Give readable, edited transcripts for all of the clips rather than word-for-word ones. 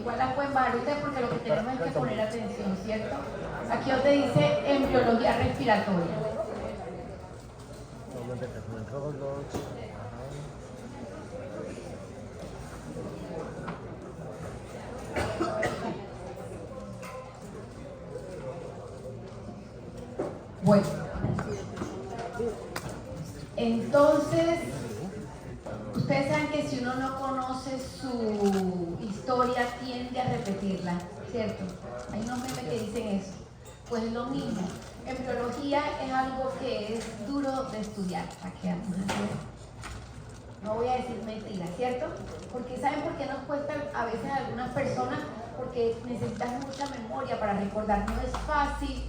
igual la pueden bajar ustedes porque lo que tenemos es que poner atención, ¿cierto? Aquí donde dice embriología respiratoria. Bueno, entonces, ustedes saben que si uno no conoce su historia, tiende a repetirla, ¿cierto? Hay unos memes que dicen eso. Pues es lo mismo. Embriología es algo que es duro de estudiar. ¿Para qué vamos a hacer? No voy a decir mentiras, ¿cierto? Porque ¿saben por qué nos cuesta a veces a algunas personas? Porque necesitan mucha memoria para recordar. No es fácil.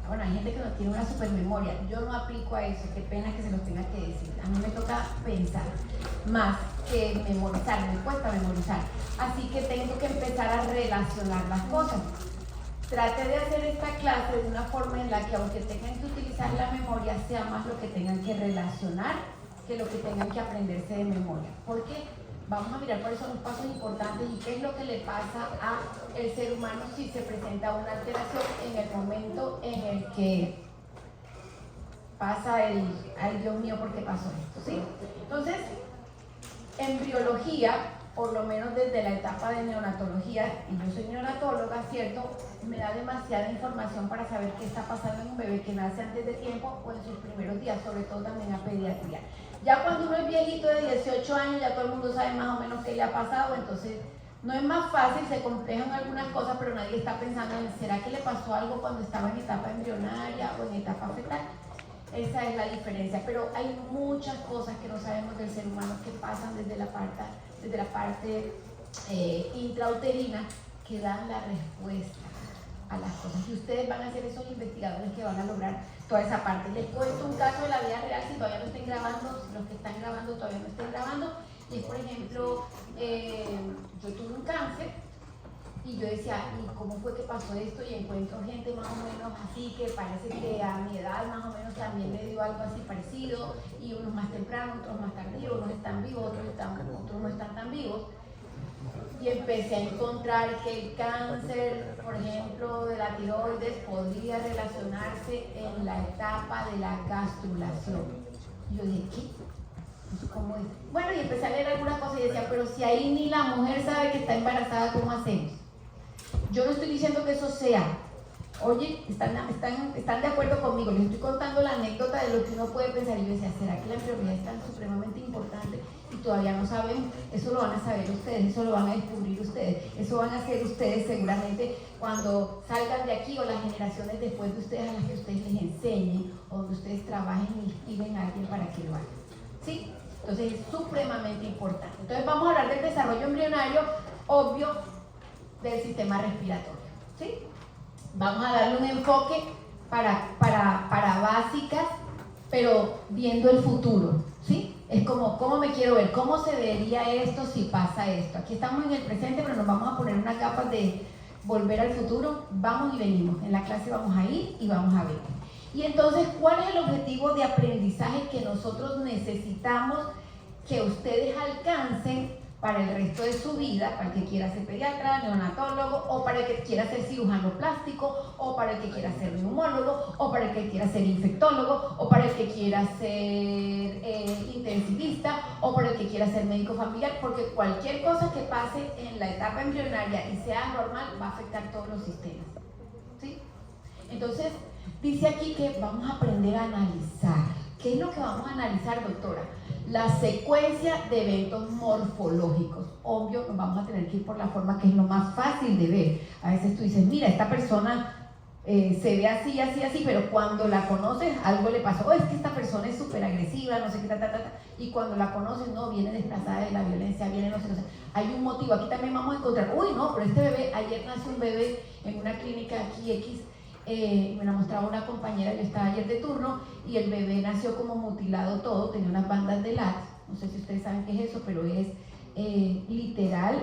Bueno, hay gente que no tiene una super memoria. Yo no aplico a eso, qué pena que se los tenga que decir. A mí me toca pensar más que memorizar, me cuesta memorizar. Así que tengo que empezar a relacionar las cosas. Trate de hacer esta clase de una forma en la que, aunque tengan que utilizar la memoria, sea más lo que tengan que relacionar que lo que tengan que aprenderse de memoria. ¿Por qué? Vamos a mirar cuáles son los pasos importantes y qué es lo que le pasa al ser humano si se presenta una alteración en el momento en el que pasa el, ay Dios mío, ¿por qué pasó esto? ¿Sí? Entonces, en biología, por lo menos desde la etapa de neonatología, y yo soy neonatóloga, ¿cierto? Me da demasiada información para saber qué está pasando en un bebé que nace antes de tiempo o en sus primeros días, sobre todo también a pediatría. Ya cuando uno es viejito de 18 años, ya todo el mundo sabe más o menos qué le ha pasado, entonces no es más fácil, se complejan algunas cosas, pero nadie está pensando en ¿será que le pasó algo cuando estaba en etapa embrionaria o en etapa fetal? Esa es la diferencia, pero hay muchas cosas que no sabemos del ser humano que pasan desde la parte intrauterina que dan la respuesta a las cosas. Y ustedes van a ser esos investigadores que van a lograr toda esa parte. Les cuento un caso de la vida real, si todavía no estén grabando, si los que están grabando todavía no estén grabando. Y es, por ejemplo, yo tuve un cáncer y yo decía, ¿y cómo fue que pasó esto? Y encuentro gente más o menos así, que parece que a mi edad más o menos también le dio algo así parecido, y unos más temprano, otros más tardíos, unos están vivos, otros no están tan vivos. Y empecé a encontrar que el cáncer, por ejemplo, de la tiroides podría relacionarse en la etapa de la gastrulación. Y yo dije, ¿qué? ¿Cómo es? Bueno, y empecé a leer algunas cosas y decía, pero si ahí ni la mujer sabe que está embarazada, ¿cómo hacemos? Yo no estoy diciendo que eso sea. Oye, están de acuerdo conmigo, les estoy contando la anécdota de lo que uno puede pensar. Y yo decía, ¿será que la embriología es tan supremamente importante y todavía no saben? Eso lo van a saber ustedes, eso lo van a descubrir ustedes, eso van a hacer ustedes seguramente cuando salgan de aquí, o las generaciones después de ustedes a las que ustedes les enseñen, o donde ustedes trabajen y inspiren a alguien para que lo haga. ¿Sí? Entonces es supremamente importante. Entonces vamos a hablar del desarrollo embrionario, obvio, del sistema respiratorio. ¿Sí? Vamos a darle un enfoque para básicas, pero viendo el futuro, ¿sí? Es como, ¿cómo me quiero ver? ¿Cómo se vería esto si pasa esto? Aquí estamos en el presente, pero nos vamos a poner una capa de volver al futuro. Vamos y venimos. En la clase vamos a ir y vamos a ver. Y entonces, ¿cuál es el objetivo de aprendizaje que nosotros necesitamos que ustedes alcancen para el resto de su vida, para el que quiera ser pediatra, neonatólogo, o para el que quiera ser cirujano plástico, o para el que quiera ser neumólogo, o para el que quiera ser infectólogo, o para el que quiera ser intensivista, o para el que quiera ser médico familiar? Porque cualquier cosa que pase en la etapa embrionaria y sea normal va a afectar todos los sistemas, ¿sí? Entonces, dice aquí que vamos a aprender a analizar. ¿Qué es lo que vamos a analizar, doctora? La secuencia de eventos morfológicos. Obvio, nos vamos a tener que ir por la forma que es lo más fácil de ver. A veces tú dices, mira, esta persona se ve así, así, así, pero cuando la conoces, algo le pasó. Es que esta persona es súper agresiva, no sé qué, y cuando la conoces, no, viene desplazada de la violencia, viene no sé. Hay un motivo. Aquí también vamos a encontrar, uy, no, pero este bebé, ayer nació un bebé en una clínica aquí X, me la mostraba una compañera, yo estaba ayer de turno, y el bebé nació como mutilado todo, tenía unas bandas de látex, no sé si ustedes saben qué es eso, pero es literal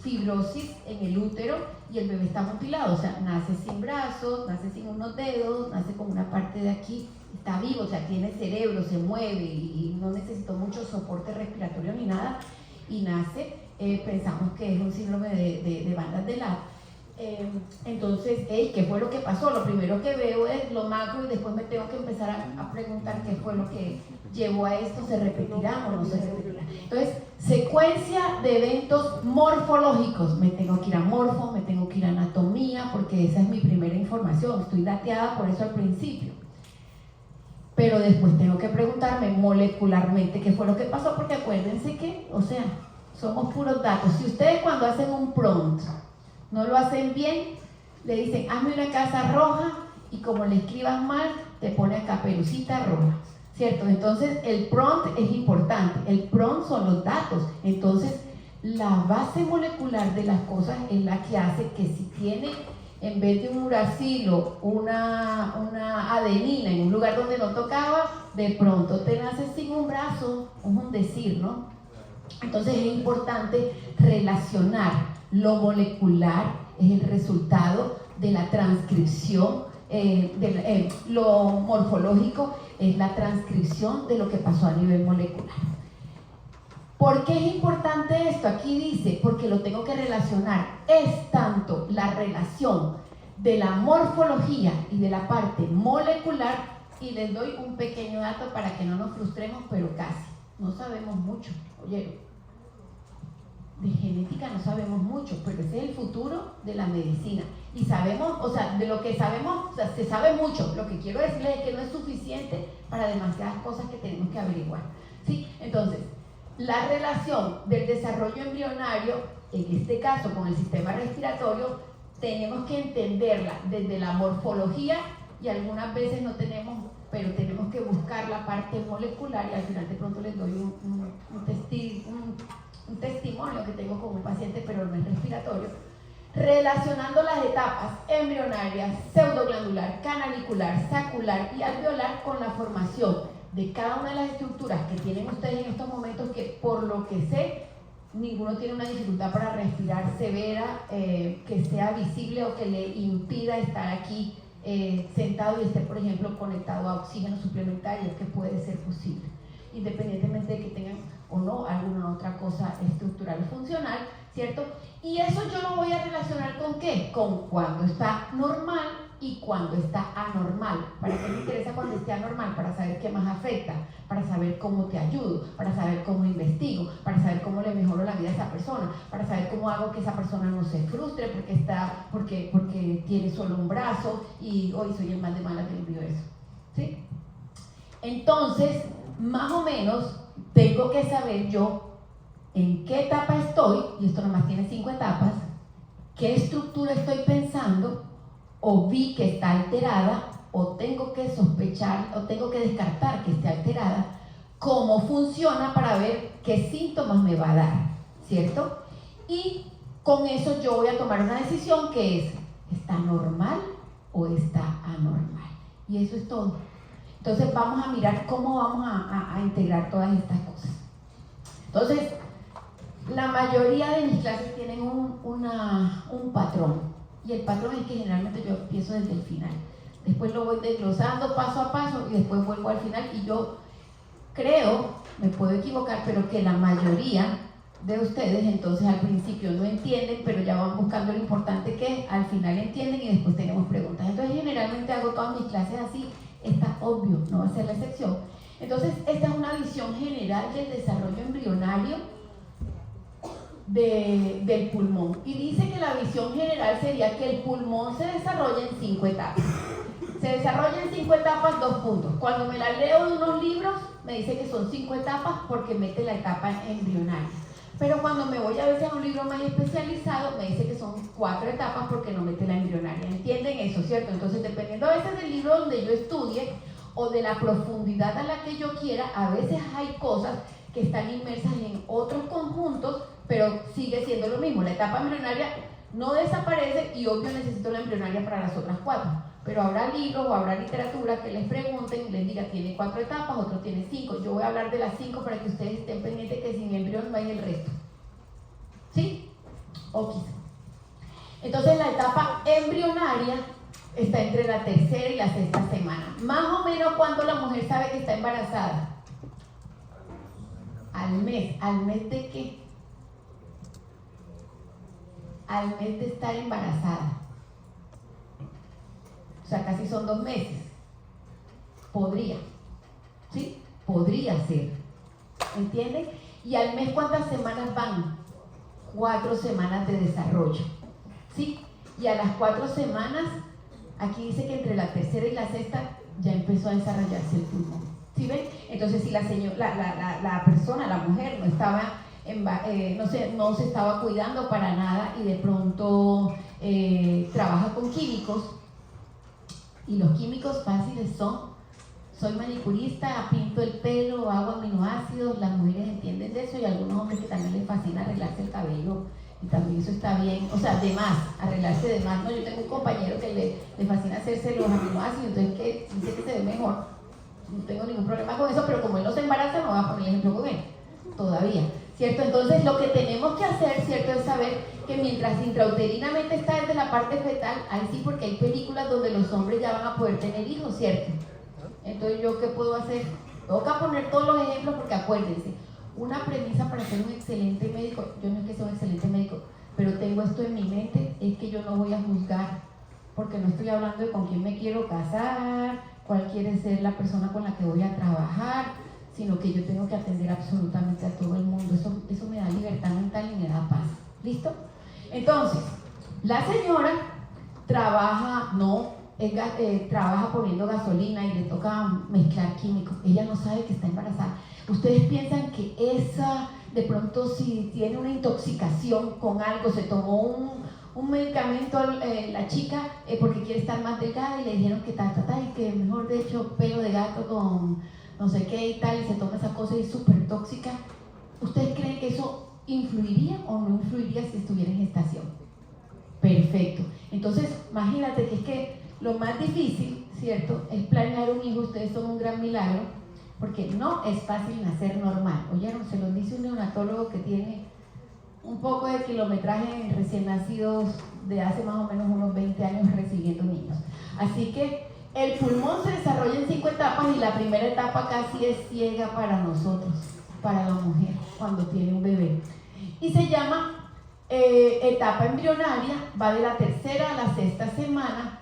fibrosis en el útero, y el bebé está mutilado, o sea, nace sin brazos, nace sin unos dedos, nace con una parte de aquí, está vivo, o sea, tiene cerebro, se mueve y no necesitó mucho soporte respiratorio ni nada, y nace pensamos que es un síndrome de bandas de Lab. Entonces, ¿qué fue lo que pasó? Lo primero que veo es lo macro y después me tengo que empezar a preguntar qué fue lo que llevó a esto, ¿se repetirá o no se repetirá? Entonces, secuencia de eventos morfológicos, me tengo que ir a morfo, me tengo que ir a anatomía, porque esa es mi primera información, estoy dateada por eso al principio. Pero después tengo que preguntarme molecularmente qué fue lo que pasó, porque acuérdense que, o sea, somos puros datos. Si ustedes cuando hacen un prompt no lo hacen bien, le dicen, hazme una casa roja, y como le escribas mal, te pone acá Caperucita Roja, ¿cierto? Entonces, el prompt es importante, el prompt son los datos. Entonces, la base molecular de las cosas es la que hace que si tiene, en vez de un uracilo, una adenina en un lugar donde no tocaba, de pronto te nace sin un brazo, es un decir, ¿no? Entonces, es importante relacionar. Lo molecular es el resultado de la transcripción, lo morfológico es la transcripción de lo que pasó a nivel molecular. ¿Por qué es importante esto? Aquí dice, porque lo tengo que relacionar. Es tanto la relación de la morfología y de la parte molecular, y les doy un pequeño dato para que no nos frustremos, pero casi. No sabemos mucho, oyeron. De genética no sabemos mucho, pero ese es el futuro de la medicina. Y sabemos, o sea, de lo que sabemos, o sea, se sabe mucho. Lo que quiero decirles es que no es suficiente para demasiadas cosas que tenemos que averiguar, ¿sí? Entonces, la relación del desarrollo embrionario, en este caso con el sistema respiratorio, tenemos que entenderla desde la morfología, y algunas veces no tenemos, pero tenemos que buscar la parte molecular, y al final de pronto les doy un testimonio que tengo con un paciente, pero no es respiratorio, relacionando las etapas embrionarias, pseudoglandular, canalicular, sacular y alveolar con la formación de cada una de las estructuras que tienen ustedes en estos momentos, que por lo que sé, ninguno tiene una dificultad para respirar severa, que sea visible o que le impida estar aquí sentado y esté, por ejemplo, conectado a oxígeno suplementario, que puede ser posible, independientemente de que tengan o no alguna otra cosa estructural o funcional, ¿cierto? Y eso yo lo voy a relacionar ¿con qué? Con cuando está normal y cuando está anormal. ¿Para qué me interesa cuando esté anormal? Para saber qué más afecta, para saber cómo te ayudo, para saber cómo investigo, para saber cómo le mejoro la vida a esa persona, para saber cómo hago que esa persona no se frustre porque tiene solo un brazo y hoy soy el más de malas del universo, ¿sí? Entonces, más o menos, tengo que saber yo en qué etapa estoy, y esto nomás tiene 5 etapas, qué estructura estoy pensando, o vi que está alterada, o tengo que sospechar, o tengo que descartar que esté alterada, cómo funciona para ver qué síntomas me va a dar, ¿cierto? Y con eso yo voy a tomar una decisión que es, ¿está normal o está anormal? Y eso es todo. Entonces vamos a mirar cómo vamos a integrar todas estas cosas. Entonces, la mayoría de mis clases tienen un patrón, y el patrón es que generalmente yo empiezo desde el final. Después lo voy desglosando paso a paso y después vuelvo al final, y yo creo, me puedo equivocar, pero que la mayoría de ustedes entonces al principio no entienden, pero ya van buscando lo importante que es, al final entienden y después tenemos preguntas. Entonces generalmente hago todas mis clases así, está obvio, no va a ser la excepción. Entonces esta es una visión general del desarrollo embrionario del pulmón, y dice que la visión general sería que el pulmón se desarrolla en 5 etapas. Se desarrolla en 5 etapas, 2 puntos. Cuando me la leo de unos libros, me dice que son 5 etapas porque mete la etapa embrionaria. Pero cuando me voy a veces a un libro más especializado, me dice que son 4 etapas porque no mete la embrionaria. ¿Entienden eso, cierto? Entonces, dependiendo a veces del libro donde yo estudie o de la profundidad a la que yo quiera, a veces hay cosas que están inmersas en otros conjuntos, pero sigue siendo lo mismo. La etapa embrionaria no desaparece y obvio necesito la embrionaria para las otras 4. Pero habrá libros o habrá literatura que les pregunten y les diga, tiene 4 etapas, otro tiene 5. Yo voy a hablar de las 5 para que ustedes estén pendientes que sin embrión no hay el resto. ¿Sí? Ok. Entonces la etapa embrionaria está entre la 3ª y la 6ª semana. Más o menos cuando la mujer sabe que está embarazada. Al mes. ¿Al mes de qué? al mes de estar embarazada, o sea, casi son 2 meses, podría, ¿sí? Podría ser, ¿entienden? Y al mes, ¿cuántas semanas van? 4 semanas de desarrollo, ¿sí? Y a las 4 semanas, aquí dice que entre la tercera y la sexta ya empezó a desarrollarse el pulmón, ¿sí ven? Entonces, si la persona, la mujer, no estaba no se estaba cuidando para nada y de pronto trabaja con químicos, y los químicos fáciles soy manicurista, pinto el pelo, hago aminoácidos, las mujeres entienden de eso, y algunos hombres que también les fascina arreglarse el cabello, y también eso está bien, o sea, de más, arreglarse de más, ¿no? Yo tengo un compañero que le fascina hacerse los aminoácidos, entonces que dice que se ve mejor, no tengo ningún problema con eso, pero como él no se embaraza, no voy a poner el ejemplo con él, todavía, ¿cierto? Entonces lo que tenemos que hacer, ¿cierto?, es saber que mientras intrauterinamente está desde la parte fetal, ahí sí, porque hay películas donde los hombres ya van a poder tener hijos, ¿cierto? Entonces, ¿yo qué puedo hacer? Toca poner todos los ejemplos porque acuérdense, una premisa para ser un excelente médico, yo no es que sea un excelente médico, pero tengo esto en mi mente, es que yo no voy a juzgar, porque no estoy hablando de con quién me quiero casar, cuál quiere ser la persona con la que voy a trabajar, sino que yo tengo que atender absolutamente a todo el mundo. Eso me da libertad mental y me da paz. ¿Listo? Entonces, la señora trabaja, trabaja poniendo gasolina y le toca mezclar químicos. Ella no sabe que está embarazada. Ustedes piensan que de pronto si tiene una intoxicación con algo, se tomó un medicamento la chica porque quiere estar más delgada y le dijeron que y que mejor de hecho pelo de gato con no sé qué y tal, y se toma esa cosa y es súper tóxica. ¿Ustedes creen que eso influiría o no influiría si estuviera en gestación? Perfecto. Entonces, imagínate que es que lo más difícil, ¿cierto?, es planear un hijo. Ustedes son un gran milagro, porque no es fácil nacer normal. ¿Oyeron? Se los dice un neonatólogo que tiene un poco de kilometraje en recién nacidos de hace más o menos unos 20 años recibiendo niños. Así que el pulmón se desarrolla en 5 etapas y la primera etapa casi es ciega para nosotros, para la mujer, cuando tiene un bebé. Y se llama etapa embrionaria, va de la tercera a la sexta semana.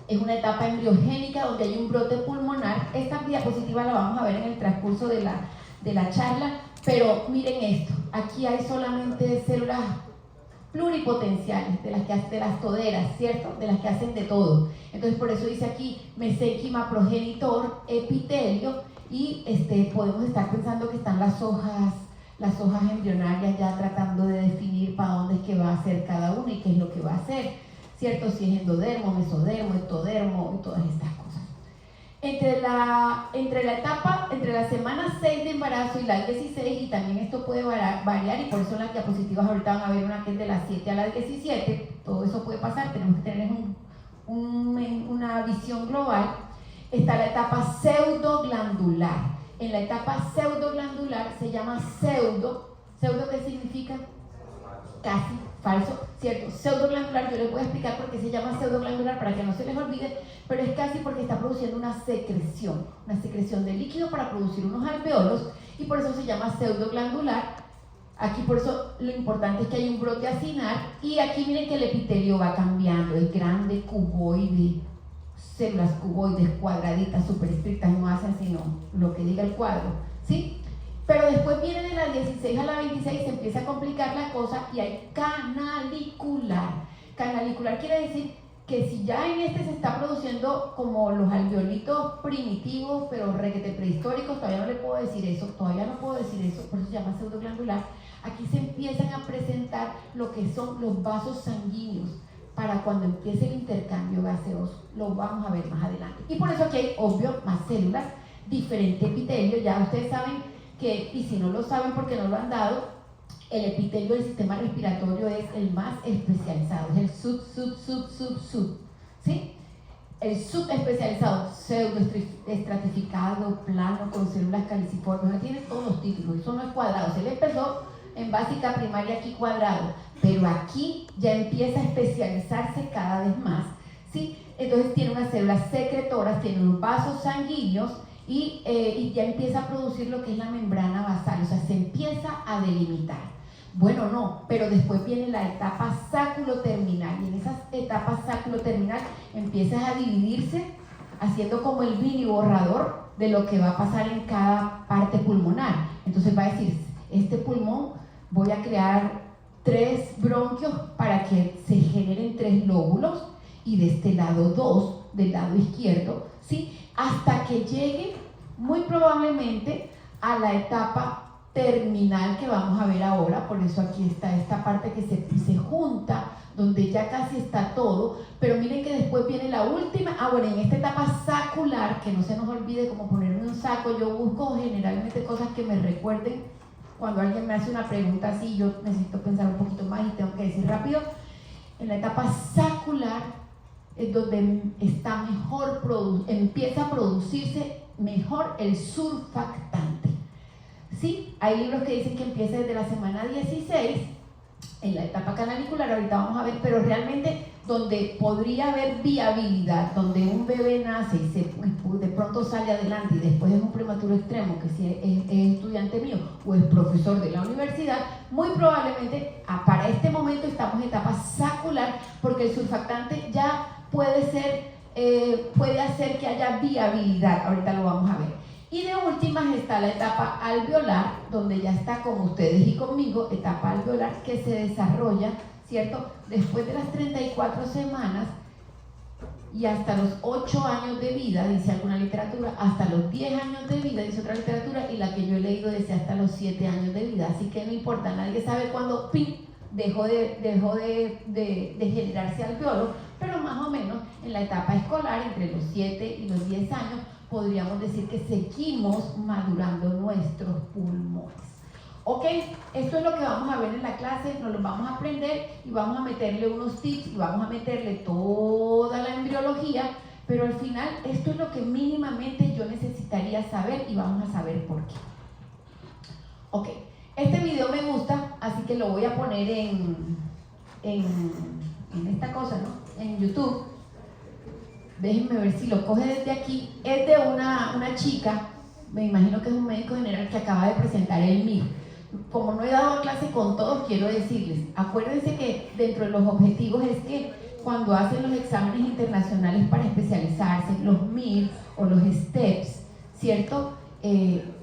Es una etapa embriogénica donde hay un brote pulmonar. Esta diapositiva la vamos a ver en el transcurso de la charla, pero miren esto, aquí hay solamente células pluripotenciales, de las toderas, ¿cierto? De las que hacen de todo. Entonces por eso dice aquí mesénquima, progenitor, epitelio, y podemos estar pensando que están las hojas embrionarias ya tratando de definir para dónde es que va a ser cada una y qué es lo que va a hacer, ¿cierto? Si es endodermo, mesodermo, ectodermo y todas estas cosas. Entre la semana 6 de embarazo y la 16, y también esto puede variar, y por eso en las diapositivas ahorita van a ver una que es de las 7 a las 17, todo eso puede pasar, tenemos que tener una visión global. Está la etapa pseudoglandular. En la etapa pseudoglandular se llama pseudo, ¿qué significa? Casi, falso, ¿cierto? Pseudoglandular, yo les voy a explicar por qué se llama pseudoglandular para que no se les olvide, pero es casi porque está produciendo una secreción de líquido para producir unos alveolos, y por eso se llama pseudoglandular. Aquí por eso lo importante es que hay un brote acinar, y aquí miren que el epitelio va cambiando, es grande, cuboide, células cuboides, cuadraditas, súper estrictas, no hacen sino lo que diga el cuadro, ¿sí? Pero después viene de la 16 a la 26, se empieza a complicar la cosa y hay canalicular. Canalicular quiere decir que si ya en se está produciendo como los alveolitos primitivos, pero requete prehistóricos, todavía no puedo decir eso, por eso se llama pseudoglandular. Aquí se empiezan a presentar lo que son los vasos sanguíneos para cuando empiece el intercambio gaseoso. Lo vamos a ver más adelante. Y por eso aquí hay, obvio, más células, diferente epitelio. Ya ustedes saben que, y si no lo saben porque no lo han dado, el epitelio del sistema respiratorio es el más especializado, es el sub, ¿sí? El subespecializado, pseudoestratificado, plano, con células caliciformes, tiene todos los títulos, eso no es cuadrado. Se le empezó en básica primaria aquí cuadrado, pero aquí ya empieza a especializarse cada vez más, ¿sí? Entonces tiene unas células secretoras, tiene unos vasos sanguíneos, y ya empieza a producir lo que es la membrana basal, o sea, se empieza a delimitar. Bueno, no, pero después viene la etapa sáculo-terminal, y en esas etapas sáculo-terminal empiezas a dividirse haciendo como el mini borrador de lo que va a pasar en cada parte pulmonar. Entonces va a decir, este pulmón voy a crear 3 bronquios para que se generen 3 lóbulos, y de este lado 2, del lado izquierdo, ¿sí? Hasta que llegue muy probablemente a la etapa terminal que vamos a ver ahora. Por eso aquí está esta parte que se junta, donde ya casi está todo, pero miren que después viene la última. Bueno, en esta etapa sacular, que no se nos olvide como ponerme un saco, yo busco generalmente cosas que me recuerden cuando alguien me hace una pregunta así, yo necesito pensar un poquito más y tengo que decir rápido. En la etapa sacular es donde está mejor, empieza a producirse mejor el surfactante. Sí, hay libros que dicen que empieza desde la semana 16, en la etapa canalicular, ahorita vamos a ver, pero realmente donde podría haber viabilidad, donde un bebé nace y de pronto sale adelante y después es un prematuro extremo, que si es estudiante mío o es profesor de la universidad, muy probablemente para este momento estamos en etapa sacular, porque el surfactante ya puede hacer que haya viabilidad. Ahorita lo vamos a ver. Y de últimas está la etapa alveolar, donde ya está con ustedes y conmigo, etapa alveolar que se desarrolla, ¿cierto? Después de las 34 semanas y hasta los 8 años de vida, dice alguna literatura, hasta los 10 años de vida, dice otra literatura, y la que yo he leído dice hasta los 7 años de vida. Así que no importa, nadie sabe cuándo dejó de generarse alveolo, pero más o menos en la etapa escolar, entre los 7 y los 10 años, podríamos decir que seguimos madurando nuestros pulmones. Ok, esto es lo que vamos a ver en la clase, nos lo vamos a aprender y vamos a meterle unos tips y vamos a meterle toda la embriología, pero al final esto es lo que mínimamente yo necesitaría saber y vamos a saber por qué. Ok, este video me gusta, así que lo voy a poner en esta cosa, ¿no? En YouTube. Déjenme ver si lo coge desde aquí. Es de una chica, me imagino que es un médico general que acaba de presentar el MIR. Como no he dado clase con todos, quiero decirles, acuérdense que dentro de los objetivos es que cuando hacen los exámenes internacionales para especializarse, los MIR o los STEPS, ¿cierto?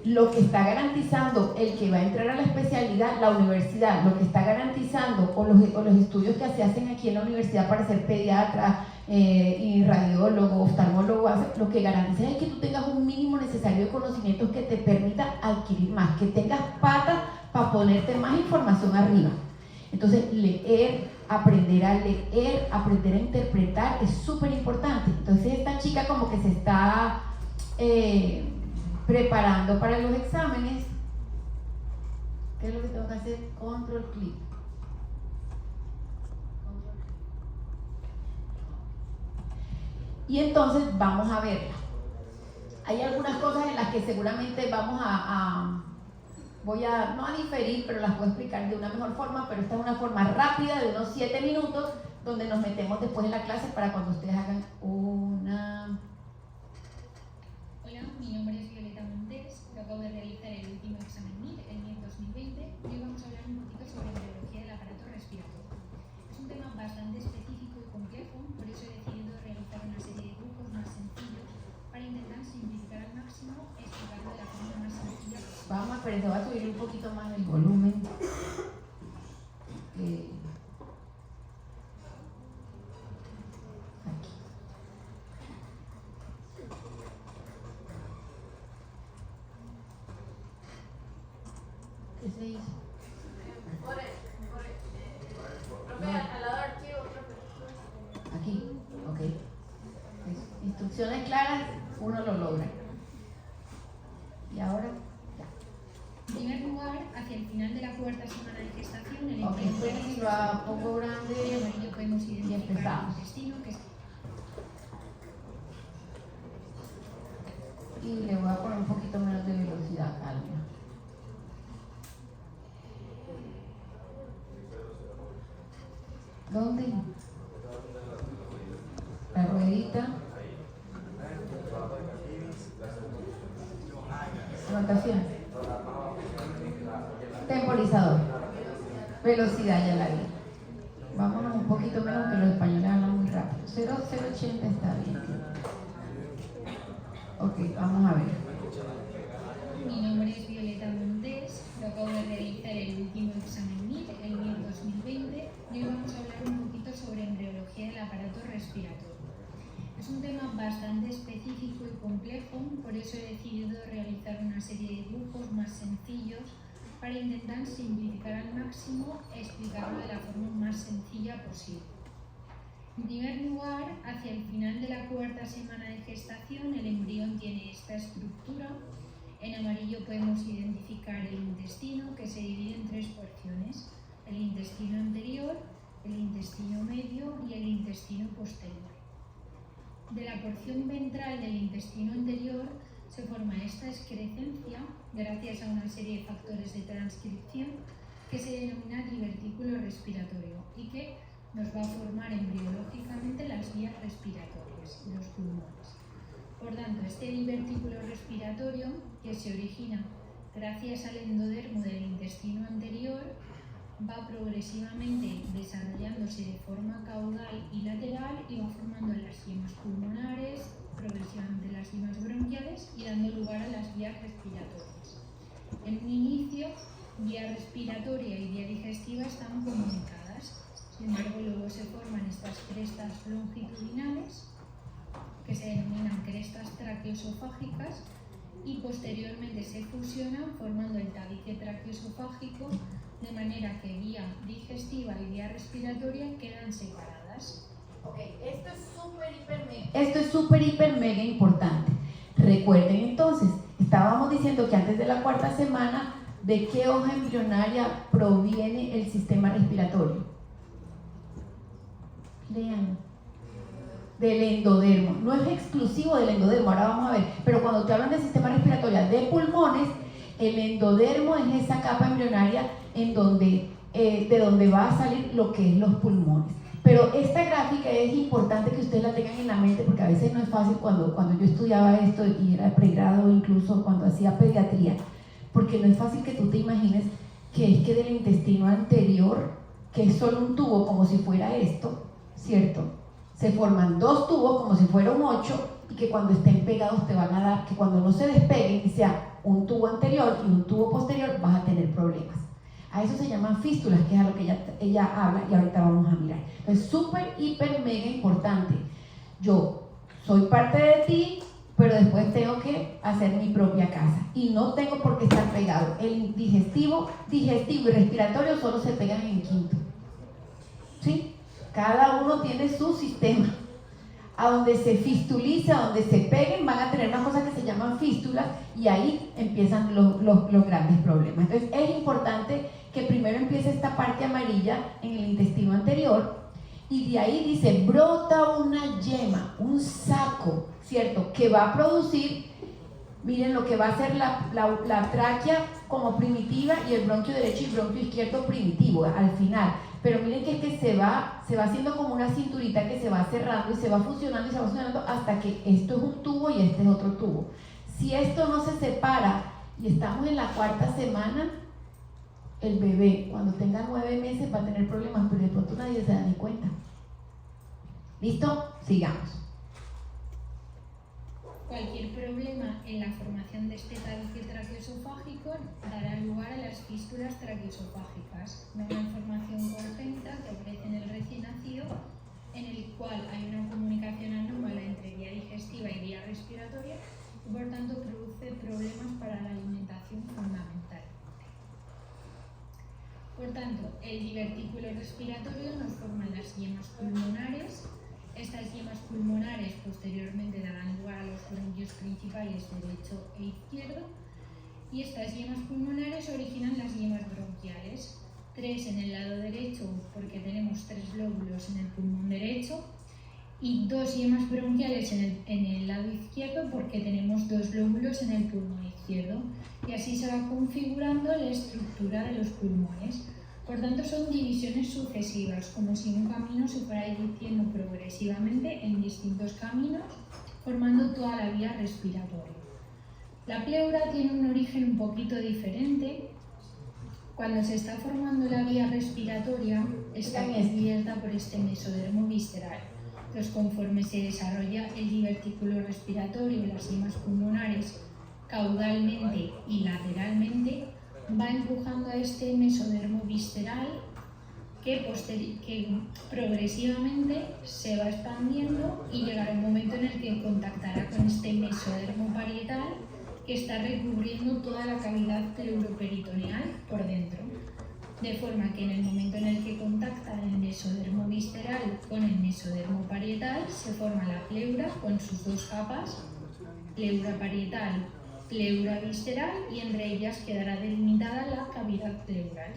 Lo que está garantizando el que va a entrar a la especialidad, la universidad, lo que está garantizando, o los estudios que se hacen aquí en la universidad para ser pediatra, y radiólogo, oftalmólogo, lo que garantiza es que tú tengas un mínimo necesario de conocimientos que te permita adquirir más, que tengas patas para ponerte más información arriba. Entonces, leer, aprender a leer, aprender a interpretar es súper importante. Entonces, esta chica como que se está preparando para los exámenes. ¿Qué es lo que tengo que hacer? Control clic. Y entonces vamos a verla. Hay algunas cosas en las que seguramente vamos voy a, no a diferir, pero las voy a explicar de una mejor forma, pero esta es una forma rápida de unos 7 minutos, donde nos metemos después en la clase para cuando ustedes hagan una... Hola, mi nombre es Violeta Montes, yo acabo de realizar el último examen MIR, el MIR 2020, y hoy vamos a hablar un poquito sobre embriología del aparato respiratorio. Es un tema bastante específico y complejo, por eso he decidido realizar una serie de grupos más sencillos para intentar simplificar al máximo, explicarlo de la forma más sencilla posible. Vamos, pero te voy a subir un poquito más el volumen. Aquí. ¿Qué se hizo? Aquí, ok. Instrucciones claras, uno lo logra. Y ahora, ya. En primer lugar, hacia el final de la cuarta semana de gestación, el Ok, entonces si lo pongo grande amarillo podemos y identificar el empezamos. intestino, que es... Y le voy a poner un poquito menos de velocidad, calma. ¿Dónde? La ruedita. Anotación. Temporizador. Velocidad ya la vi. Vámonos un poquito menos que los españoles hablan muy rápido. 0,080 está bien. Ok, vamos a ver. Mi nombre es Violeta Montes, yo acabo de realizar el último examen MIR, el MIR 2020, y hoy vamos a hablar un poquito sobre embriología del aparato respiratorio. Es un tema bastante específico y complejo, por eso he decidido realizar una serie de dibujos más sencillos para intentar simplificar al máximo y explicarlo de la forma más sencilla posible. En primer lugar, hacia el final de la cuarta semana de gestación, el embrión tiene esta estructura. En amarillo podemos identificar el intestino, que se divide en tres porciones: el intestino anterior, el intestino medio y el intestino posterior. De la porción ventral del intestino anterior se forma esta excrescencia gracias a una serie de factores de transcripción que se denomina divertículo respiratorio y que nos va a formar embriológicamente las vías respiratorias y los pulmones. Por tanto, este divertículo respiratorio, que se origina gracias al endodermo del intestino anterior, va progresivamente desarrollándose de forma caudal y lateral y va formando las yemas pulmonares, progresivamente las yemas bronquiales y dando lugar a las vías respiratorias. En un inicio, vía respiratoria y vía digestiva están comunicadas. Sin embargo, luego se forman estas crestas longitudinales, que se denominan crestas traqueoesofágicas, y posteriormente se fusionan formando el tabique traqueoesofágico, de manera que vía digestiva y vía respiratoria quedan separadas. Ok, esto es súper, hiper, mega importante. Recuerden entonces, estábamos diciendo que antes de la cuarta semana, ¿de qué hoja embrionaria proviene el sistema respiratorio? Lean. Del endodermo. No es exclusivo del endodermo, ahora vamos a ver. Pero cuando te hablan del sistema respiratorio de pulmones, el endodermo es esa capa embrionaria en donde, de donde va a salir lo que es los pulmones. Pero esta gráfica es importante que ustedes la tengan en la mente, porque a veces no es fácil cuando yo estudiaba esto y era pregrado, incluso cuando hacía pediatría, porque no es fácil que tú te imagines que es que del intestino anterior, que es solo un tubo como si fuera esto, ¿cierto? Se forman dos tubos como si fuera un 8 y que cuando estén pegados te van a dar, que cuando no se despeguen y sea un tubo anterior y un tubo posterior, vas a tener problemas. A eso se llaman fístulas, que es a lo que ella habla y ahorita vamos a mirar. Entonces, súper, hiper, mega importante. Yo soy parte de ti, pero después tengo que hacer mi propia casa. Y no tengo por qué estar pegado. El digestivo y respiratorio solo se pegan en quinto. ¿Sí? Cada uno tiene su sistema. A donde se fistulice, a donde se peguen, van a tener unas cosas que se llaman fístulas y ahí empiezan los grandes problemas. Entonces es importante que primero empiece esta parte amarilla en el intestino anterior y de ahí dice, brota una yema, un saco, ¿cierto? Que va a producir, miren lo que va a hacer la tráquea como primitiva y el bronquio derecho y bronquio izquierdo primitivo al final. Pero miren que es que se va haciendo como una cinturita que se va cerrando y se va fusionando y se va fusionando hasta que esto es un tubo y este es otro tubo. Si esto no se separa y estamos en la cuarta semana, el bebé cuando tenga 9 meses va a tener problemas, pero de pronto nadie se da ni cuenta. ¿Listo? Sigamos. Cualquier problema en la formación de este tabique traqueoesofágico dará lugar a las fístulas traqueoesofágicas, una malformación congénita que aparece en el recién nacido, en el cual hay una comunicación anómala entre vía digestiva y vía respiratoria y por tanto produce problemas para la alimentación fundamental. Por tanto, el divertículo respiratorio nos forma las yemas pulmonares. Estas yemas pulmonares posteriormente darán lugar a los bronquios principales derecho e izquierdo y estas yemas pulmonares originan las yemas bronquiales, 3 en el lado derecho porque tenemos 3 lóbulos en el pulmón derecho y 2 yemas bronquiales en el lado izquierdo porque tenemos 2 lóbulos en el pulmón izquierdo y así se va configurando la estructura de los pulmones. Por tanto, son divisiones sucesivas, como si un camino se fuera dividiendo progresivamente en distintos caminos, formando toda la vía respiratoria. La pleura tiene un origen un poquito diferente, Cuando se está formando la vía respiratoria, está cubierta por este mesodermo visceral. Entonces, conforme se desarrolla el divertículo respiratorio y las yemas pulmonares caudalmente y lateralmente, va empujando a este mesodermo visceral que progresivamente se va expandiendo y llegará un momento en el que contactará con este mesodermo parietal que está recubriendo toda la cavidad pleuroperitoneal por dentro. De forma que en el momento en el que contacta el mesodermo visceral con el mesodermo parietal, se forma la pleura con sus dos capas, pleura parietal, pleura visceral, y entre ellas quedará delimitada la cavidad pleural.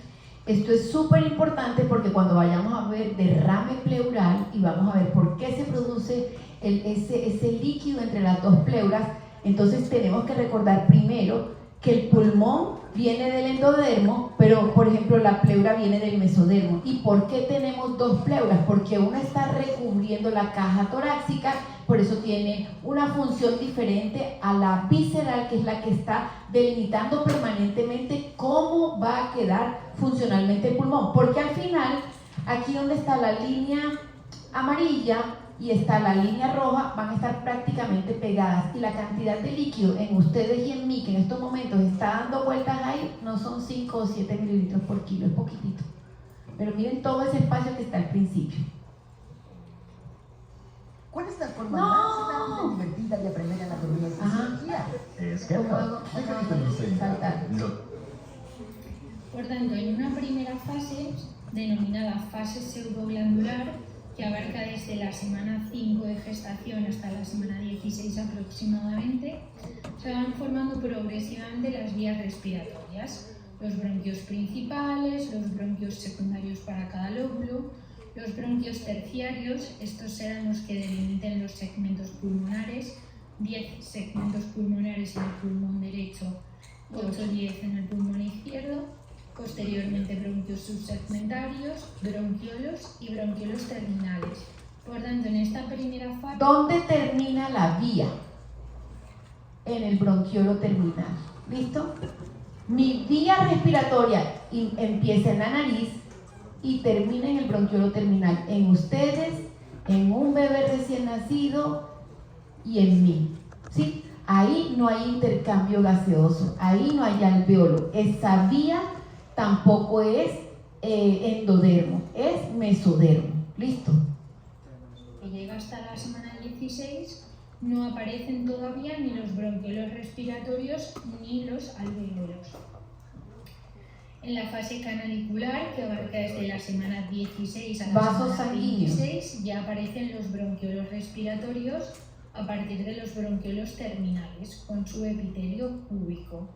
Esto es súper importante porque cuando vayamos a ver derrame pleural y vamos a ver por qué se produce ese líquido entre las dos pleuras, entonces tenemos que recordar primero que el pulmón viene del endodermo, pero por ejemplo la pleura viene del mesodermo. ¿Y por qué tenemos dos pleuras? Porque una está recubriendo la caja torácica, por eso tiene una función diferente a la visceral, que es la que está delimitando permanentemente cómo va a quedar funcionalmente el pulmón. Porque al final, aquí donde está la línea amarilla y está la línea roja, van a estar prácticamente pegadas, y la cantidad de líquido en ustedes y en mí, que en estos momentos está dando vueltas ahí, no son 5 o 7 mililitros por kilo, es poquitito. Pero miren todo ese espacio que está al principio. ¿Cuál es la forma más divertida de aprender anatomía y fisiología? Es que Por tanto, en una primera fase, denominada fase pseudoglandular, que abarca desde la semana 5 de gestación hasta la semana 16 aproximadamente, se van formando progresivamente las vías respiratorias, los bronquios principales, los bronquios secundarios para cada lóbulo, los bronquios terciarios. Estos serán los que delimiten los segmentos pulmonares, 10 segmentos pulmonares en el pulmón derecho, 8 o 10 en el pulmón izquierdo. Posteriormente, bronquios subsegmentarios, bronquiolos y bronquiolos terminales. Por tanto, en esta primera fase... ¿Dónde termina la vía? En el bronquiolo terminal. ¿Listo? Mi vía respiratoria empieza en la nariz y termina en el bronquiolo terminal. En ustedes, en un bebé recién nacido y en mí. ¿Sí? Ahí no hay intercambio gaseoso, ahí no hay alveolo. Esa vía tampoco es endodermo, es mesodermo. ¿Listo? Que llega hasta la semana 16, no aparecen todavía ni los bronquiolos respiratorios ni los alveolos. En la fase canalicular, que abarca desde la semana 16 a la Vasos semana sanguíneos. 26, ya aparecen los bronquiolos respiratorios a partir de los bronquiolos terminales, con su epitelio cúbico.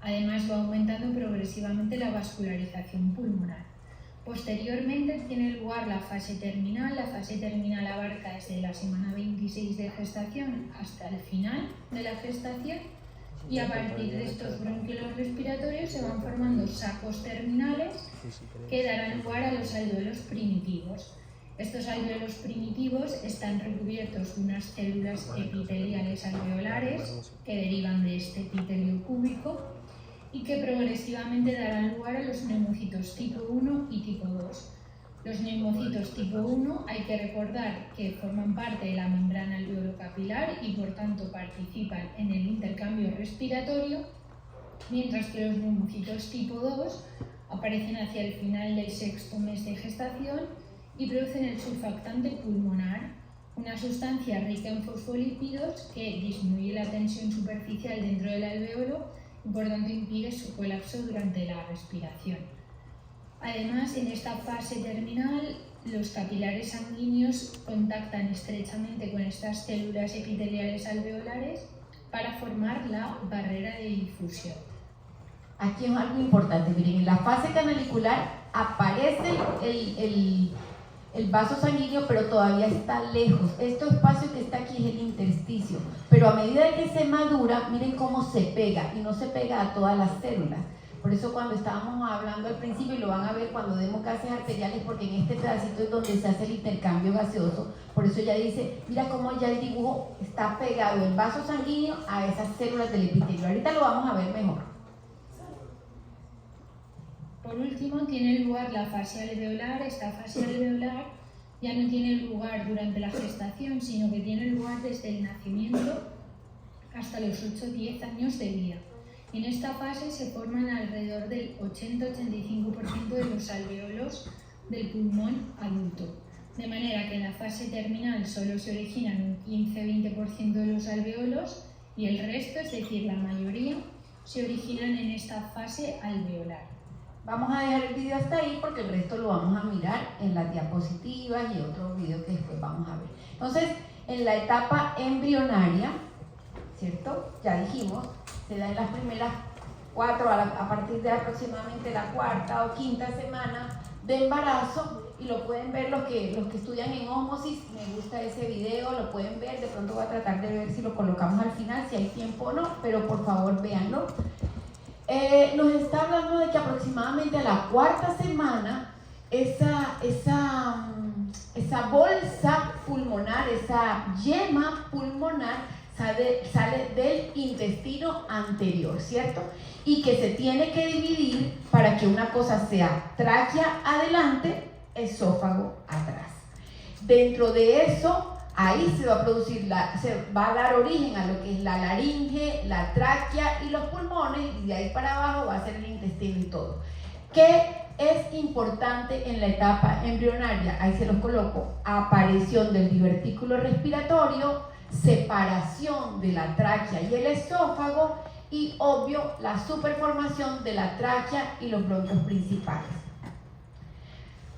Además, va aumentando progresivamente la vascularización pulmonar. Posteriormente tiene lugar la fase terminal. La fase terminal abarca desde la semana 26 de gestación hasta el final de la gestación, y a partir de estos bronquiolos respiratorios se van formando sacos terminales que darán lugar a los alveolos primitivos. Estos alveolos primitivos están recubiertos de unas células epiteliales alveolares que derivan de este epitelio cúbico y que progresivamente darán lugar a los neumocitos tipo 1 y tipo 2. Los neumocitos tipo 1 hay que recordar que forman parte de la membrana alveolo-capilar y por tanto participan en el intercambio respiratorio, mientras que los neumocitos tipo 2 aparecen hacia el final del 6º mes de gestación y producen el surfactante pulmonar, una sustancia rica en fosfolípidos que disminuye la tensión superficial dentro del alveolo y por tanto impide su colapso durante la respiración. Además, en esta fase terminal, los capilares sanguíneos contactan estrechamente con estas células epiteliales alveolares para formar la barrera de difusión. Aquí es algo importante, miren, en la fase canalicular aparece el vaso sanguíneo, pero todavía está lejos. Este espacio que está aquí es el intersticio, pero a medida que se madura, miren cómo se pega, y no se pega a todas las células. Por eso cuando estábamos hablando al principio, y lo van a ver cuando demos gases arteriales, porque en este pedacito es donde se hace el intercambio gaseoso, por eso ya dice, mira cómo ya el dibujo está pegado el vaso sanguíneo a esas células del epitelio. Ahorita lo vamos a ver mejor. Por por último, tiene lugar la fase alveolar. Esta fase alveolar ya no tiene lugar durante la gestación, sino que tiene lugar desde el nacimiento hasta los 8 o 10 años de vida. En esta fase se forman alrededor del 80-85% de los alvéolos del pulmón adulto, de manera que en la fase terminal solo se originan un 15-20% de los alvéolos y el resto, es decir, la mayoría, se originan en esta fase alveolar. Vamos a dejar el video hasta ahí porque el resto lo vamos a mirar en las diapositivas y otros videos que después vamos a ver. Entonces, en la etapa embrionaria, ¿cierto? Ya dijimos, se da en las primeras 4, a partir de aproximadamente la 4ª o 5ª semana de embarazo, y lo pueden ver los que estudian en ósmosis. Me gusta ese video, lo pueden ver. De pronto voy a tratar de ver si lo colocamos al final, si hay tiempo o no, pero por favor véanlo. Nos está hablando de que aproximadamente a la 4ª semana esa bolsa pulmonar, esa yema pulmonar sale del intestino anterior, ¿cierto? Y que se tiene que dividir para que una cosa sea tráquea adelante, esófago atrás. Dentro de eso, ahí se va a producir, se va a dar origen a lo que es la laringe, la tráquea y los pulmones, y de ahí para abajo va a ser el intestino y todo. ¿Qué es importante en la etapa embrionaria? Ahí se los coloco: aparición del divertículo respiratorio, separación de la tráquea y el esófago, y obvio la superformación de la tráquea y los bronquios principales.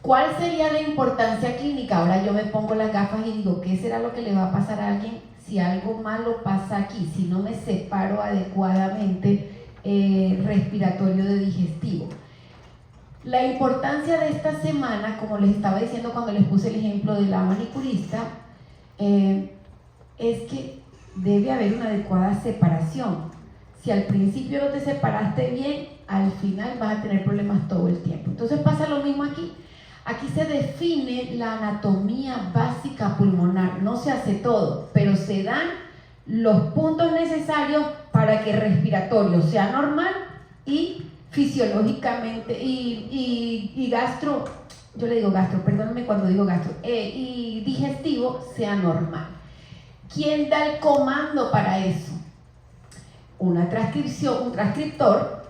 ¿Cuál sería la importancia clínica? Ahora yo me pongo las gafas y digo, ¿qué será lo que le va a pasar a alguien si algo malo pasa aquí? Si no me separo adecuadamente respiratorio de digestivo. La importancia de esta semana, como les estaba diciendo cuando les puse el ejemplo de la manicurista, es que debe haber una adecuada separación. Si al principio no te separaste bien, al final vas a tener problemas todo el tiempo. Entonces pasa lo mismo aquí. Aquí se define la anatomía básica pulmonar. No se hace todo, pero se dan los puntos necesarios para que el respiratorio sea normal y fisiológicamente y gastro, yo le digo gastro, perdónenme cuando digo gastro, y digestivo sea normal. ¿Quién da el comando para eso? Una transcripción, un transcriptor,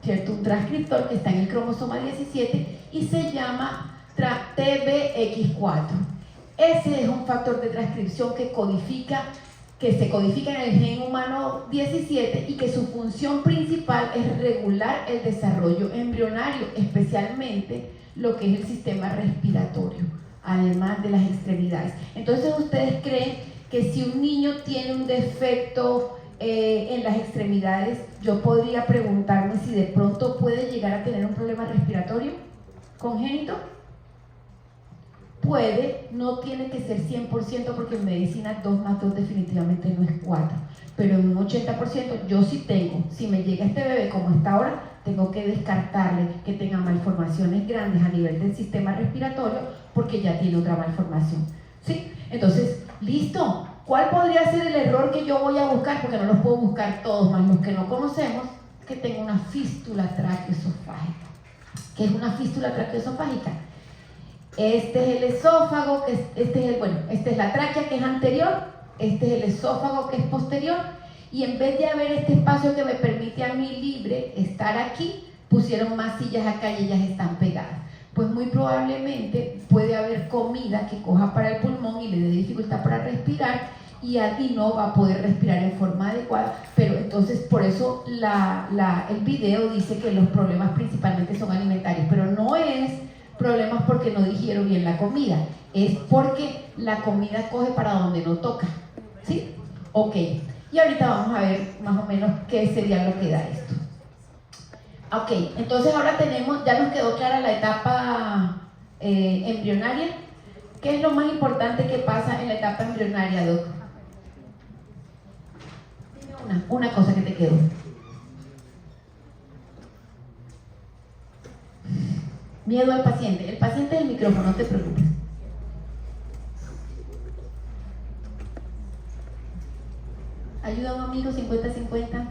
¿cierto? Un transcriptor que está en el cromosoma 17 y se llama TBX4. Ese es un factor de transcripción que se codifica en el gen humano 17 y que su función principal es regular el desarrollo embrionario, especialmente lo que es el sistema respiratorio, además de las extremidades. Entonces, ¿ustedes creen que si un niño tiene un defecto en las extremidades, yo podría preguntarme si de pronto puede llegar a tener un problema respiratorio congénito? Puede, no tiene que ser 100%, porque en medicina 2 más 2 definitivamente no es 4, pero en un 80% yo sí tengo. Si me llega este bebé como está ahora, tengo que descartarle que tenga malformaciones grandes a nivel del sistema respiratorio, porque ya tiene otra malformación, ¿sí? Entonces, listo. ¿Cuál podría ser el error que yo voy a buscar? Porque no los puedo buscar todos, más los que no conocemos, que tenga una fístula traqueoesofágica. ¿Qué es una fístula traqueoesofágica? Este es el esófago, esta es la tráquea, que es anterior, este es el esófago, que es posterior, y en vez de haber este espacio que me permite a mí libre estar aquí, pusieron más sillas acá y ellas están pegadas. Pues muy probablemente puede haber comida que coja para el pulmón y le dé dificultad para respirar, y no va a poder respirar en forma adecuada. Pero entonces por eso el video dice que los problemas principalmente son alimentarios, pero no es problemas porque no digirieron bien la comida, es porque la comida coge para donde no toca, ¿sí? Ok, y ahorita vamos a ver más o menos qué sería lo que da esto. Ok, entonces ahora ya nos quedó clara la etapa embrionaria. ¿Qué es lo más importante que pasa en la etapa embrionaria, Doc? Dime una cosa que te quedó. Miedo al paciente. El paciente es el micrófono, no te preocupes. Ayuda a un amigo, 50-50.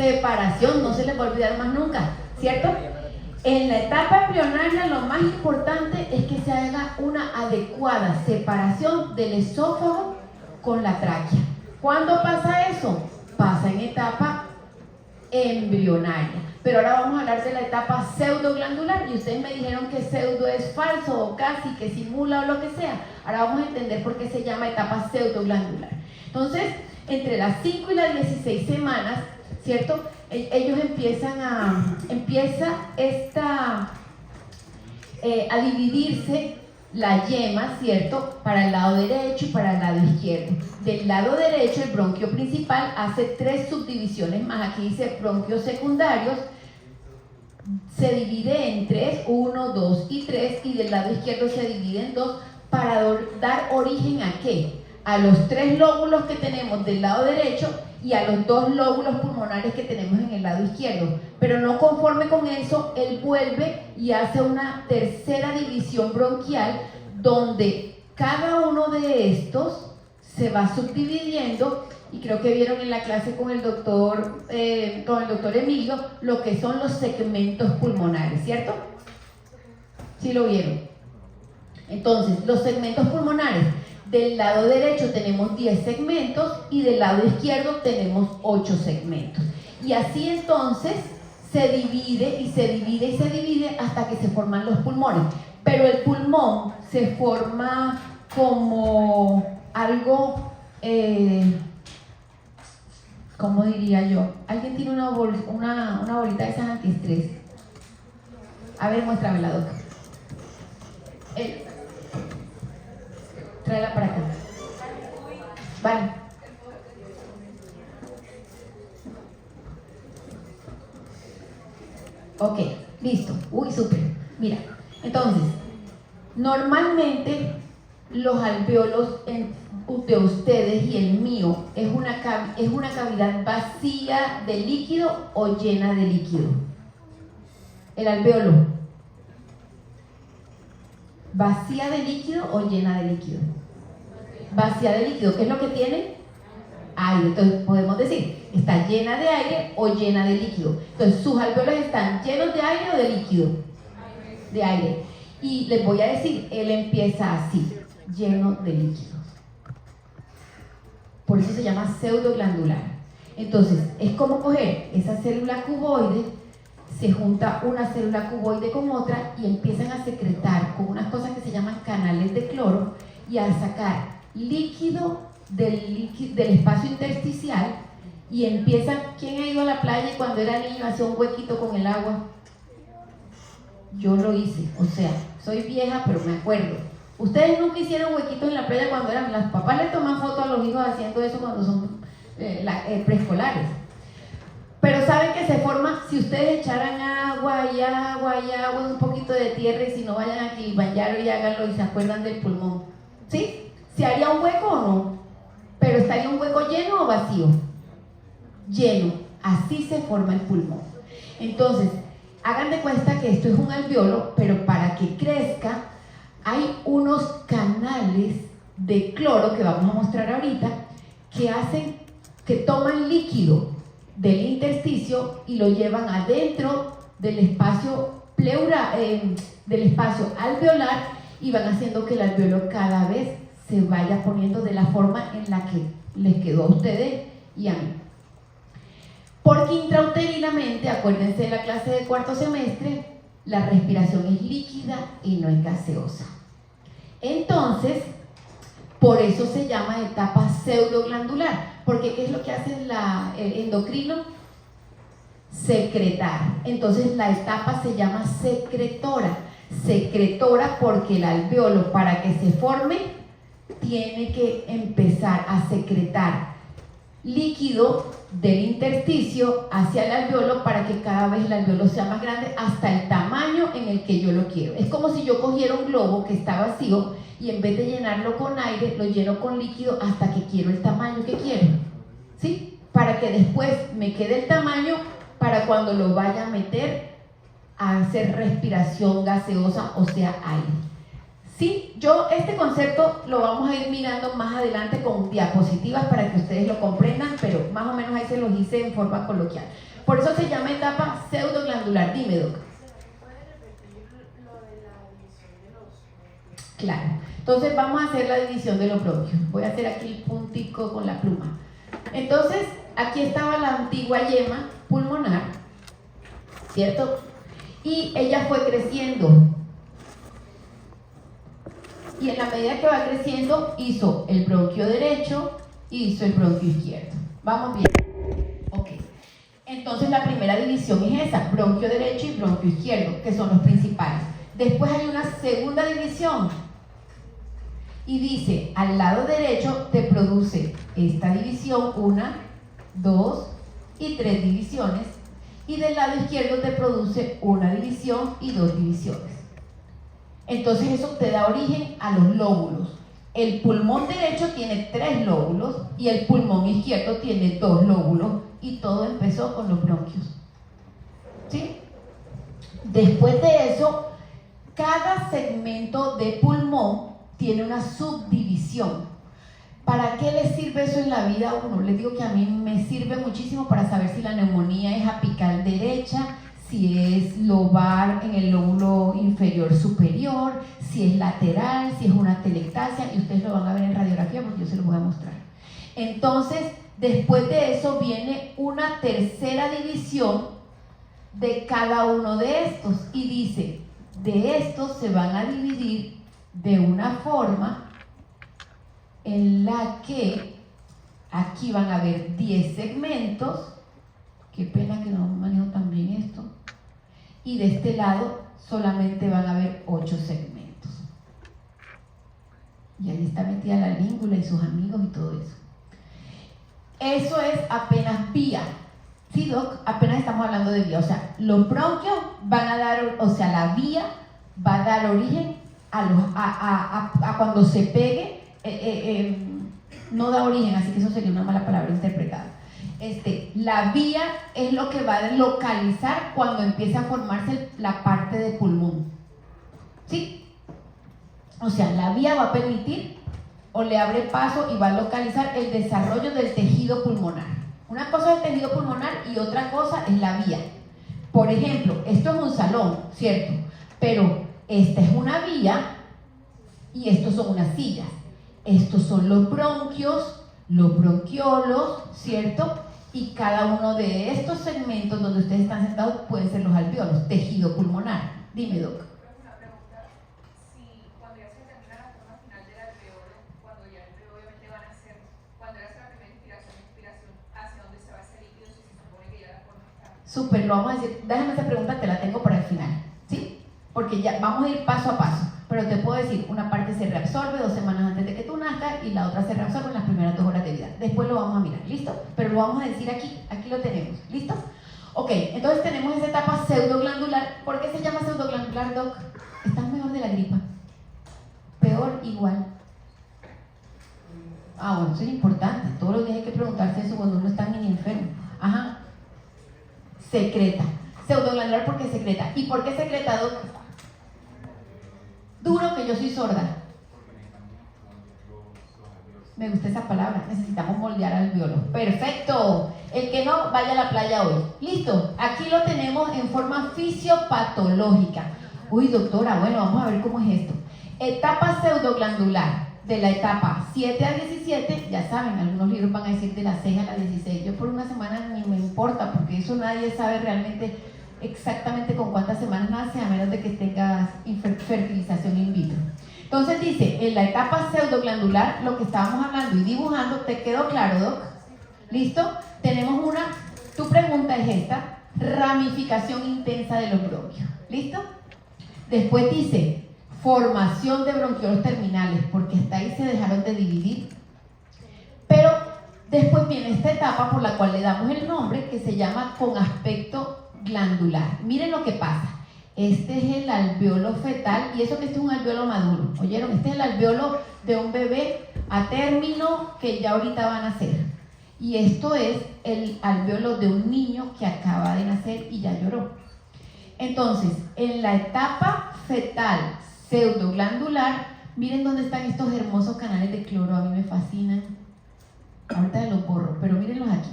separación, no se les va a olvidar más nunca, ¿cierto? En la etapa embrionaria lo más importante es que se haga una adecuada separación del esófago con la tráquea. ¿Cuándo pasa eso? Pasa en etapa embrionaria. Pero ahora vamos a hablar de la etapa pseudoglandular, y ustedes me dijeron que pseudo es falso o casi, que simula o lo que sea. Ahora vamos a entender por qué se llama etapa pseudoglandular. Entonces, entre las 5 y las 16 semanas, ¿cierto? Ellos empieza a dividirse la yema, ¿cierto? Para el lado derecho y para el lado izquierdo. Del lado derecho, el bronquio principal hace 3 subdivisiones más. Aquí dice bronquios secundarios. Se divide en 3, 1, 2 y 3, y del lado izquierdo se divide en 2 para dar origen ¿a qué? A los 3 lóbulos que tenemos del lado derecho y a los 2 lóbulos pulmonares que tenemos en el lado izquierdo. Pero no conforme con eso, él vuelve y hace una tercera división bronquial donde cada uno de estos se va subdividiendo, y creo que vieron en la clase con el doctor Emilio lo que son los segmentos pulmonares, ¿cierto? ¿Sí lo vieron? Entonces, los segmentos pulmonares, del lado derecho tenemos 10 segmentos y del lado izquierdo tenemos 8 segmentos. Y así entonces se divide y se divide y se divide hasta que se forman los pulmones. Pero el pulmón se forma como algo, ¿cómo diría yo? ¿Alguien tiene una bolita de esas antiestrés? A ver, muéstramela, doctor. Tráela para acá. Vale. Ok, listo. Uy, súper. Mira, entonces, normalmente los alvéolos de ustedes y el mío es una cavidad vacía de líquido o llena de líquido. El alvéolo, ¿vacía de líquido o llena de líquido? Vacía de líquido. ¿Qué es lo que tiene? Aire. Entonces podemos decir, ¿está llena de aire o llena de líquido? Entonces, ¿sus alvéolos están llenos de aire o de líquido? De aire. Y les voy a decir, él empieza así, lleno de líquido. Por eso se llama pseudoglandular. Entonces, es como coger esa célula cuboide, se junta una célula cuboide con otra y empiezan a secretar con unas cosas que se llaman canales de cloro y a sacar líquido del espacio intersticial, y empiezan. ¿Quién ha ido a la playa y cuando era niño hacía un huequito con el agua? Yo lo hice, o sea, soy vieja pero me acuerdo. Ustedes nunca hicieron huequitos en la playa cuando eran, las papás le toman fotos a los hijos haciendo eso cuando son preescolares. Pero saben que se forma, si ustedes echaran agua y agua y agua, un poquito de tierra, y si no, vayan a Kilimanjaro y háganlo y se acuerdan del pulmón, ¿sí? ¿Se haría un hueco o no? ¿Pero estaría un hueco lleno o vacío? Lleno. Así se forma el pulmón. Entonces, hagan de cuenta que esto es un alvéolo, pero para que crezca hay unos canales de cloro que vamos a mostrar ahorita que toman líquido del intersticio y lo llevan adentro del espacio del espacio alveolar, y van haciendo que el alvéolo cada vez se vaya poniendo de la forma en la que les quedó a ustedes y a mí. Porque intrauterinamente, acuérdense de la clase de cuarto semestre, la respiración es líquida y no es gaseosa. Entonces, por eso se llama etapa pseudoglandular, porque ¿qué es lo que hace el endocrino? Secretar. Entonces la etapa se llama secretora. Secretora porque el alvéolo, para que se forme, tiene que empezar a secretar líquido del intersticio hacia el alvéolo para que cada vez el alvéolo sea más grande hasta el tamaño en el que yo lo quiero. Es como si yo cogiera un globo que está vacío y en vez de llenarlo con aire, lo lleno con líquido hasta que quiero el tamaño que quiero, ¿sí? Para que después me quede el tamaño para cuando lo vaya a meter a hacer respiración gaseosa, o sea, aire. Sí, yo este concepto lo vamos a ir mirando más adelante con diapositivas para que ustedes lo comprendan, pero más o menos ahí se los hice en forma coloquial. Por eso se llama etapa pseudoglandular. Dime, Doc. Claro, entonces vamos a hacer la división de los bronquios. Voy a hacer aquí el puntico con la pluma. Entonces, aquí estaba la antigua yema pulmonar, ¿cierto? Y ella fue creciendo. Y en la medida que va creciendo, hizo el bronquio derecho y hizo el bronquio izquierdo. ¿Vamos bien? Ok. Entonces la primera división es esa, bronquio derecho y bronquio izquierdo, que son los principales. Después hay una segunda división. Y dice, al lado derecho te produce esta división, 1, 2 y 3 divisiones. Y del lado izquierdo te produce una división y 2 divisiones. Entonces eso te da origen a los lóbulos. El pulmón derecho tiene 3 lóbulos y el pulmón izquierdo tiene 2 lóbulos. Y todo empezó con los bronquios. ¿Sí? Después de eso, cada segmento de pulmón tiene una subdivisión. ¿Para qué les sirve eso en la vida a uno? Les digo que a mí me sirve muchísimo para saber si la neumonía es apical derecha, si es lobar en el lóbulo inferior superior, si es lateral, si es una telectasia, y ustedes lo van a ver en radiografía porque yo se los voy a mostrar. Entonces, después de eso viene una tercera división de cada uno de estos y dice, de estos se van a dividir de una forma en la que aquí van a haber 10 segmentos, qué pena que no manejo tan bien esto, y de este lado solamente van a haber 8 segmentos. Y ahí está metida la língula y sus amigos y todo eso. Eso es apenas vía. Sí, Doc, apenas estamos hablando de vía. O sea, los bronquios van a dar, o sea, la vía va a dar origen a cuando se pegue, no da origen, así que eso sería una mala palabra interpretada. La vía es lo que va a localizar cuando empieza a formarse la parte de pulmón. ¿Sí? O sea, la vía va a permitir o le abre paso y va a localizar el desarrollo del tejido pulmonar. Una cosa es el tejido pulmonar y otra cosa es la vía. Por ejemplo, esto es un salón, ¿cierto? Pero esta es una vía y estos son unas sillas. Estos son los bronquios, los bronquiolos, ¿cierto? Y cada uno de estos segmentos donde ustedes están sentados pueden ser los alveolos, tejido pulmonar. Dime, Doc. Una pregunta, si cuando ya se termina la forma final del alveolo, cuando ya obviamente van a ser, cuando ya hace la primera inspiración, ¿hacia dónde se va ese líquido si se supone que ya la forma está? Súper, lo vamos a decir. Déjame esa pregunta, te la tengo para el final, ¿sí? Porque ya vamos a ir paso a paso. Pero te puedo decir, una parte se reabsorbe 2 semanas antes de que tú nazcas y la otra se reabsorbe en las primeras 2 horas de vida. Después lo vamos a mirar, ¿listo? Pero lo vamos a decir aquí lo tenemos, ¿listo? Ok, entonces tenemos esa etapa pseudoglandular. ¿Por qué se llama pseudoglandular, Doc? Estás mejor de la gripa. Peor, igual. Ah, bueno, eso es importante. Todos los días hay que preguntarse eso cuando uno está mini enfermo. Ajá. Secreta. Pseudoglandular porque secreta. ¿Y por qué secreta, Doc? Duro que yo soy sorda. Me gusta esa palabra. Necesitamos moldear alveolos. Perfecto. El que no, vaya a la playa hoy. Listo. Aquí lo tenemos en forma fisiopatológica. Uy, doctora, bueno, vamos a ver cómo es esto. Etapa pseudoglandular. De la etapa 7 a 17, ya saben, algunos libros van a decir de la 6 a la 16. Yo por una semana ni me importa, porque eso nadie sabe realmente exactamente con cuántas semanas nace, a menos de que tengas fertilización in vitro. Entonces dice, en la etapa pseudoglandular, lo que estábamos hablando y dibujando, ¿te quedó claro, Doc? ¿Listo? Tenemos una, tu pregunta es esta, ramificación intensa de los bronquios. ¿Listo? Después dice, formación de bronquiolos terminales, porque hasta ahí se dejaron de dividir. Pero después viene esta etapa por la cual le damos el nombre, que se llama con aspecto glandular. Miren lo que pasa. Este es el alveolo fetal, y eso que este es un alveolo maduro. ¿Oyeron? Este es el alveolo de un bebé a término que ya ahorita va a nacer. Y esto es el alveolo de un niño que acaba de nacer y ya lloró. Entonces, en la etapa fetal pseudoglandular Miren dónde están estos hermosos canales de cloro, a mí me fascinan. Ahorita los borro, pero mírenlos aquí.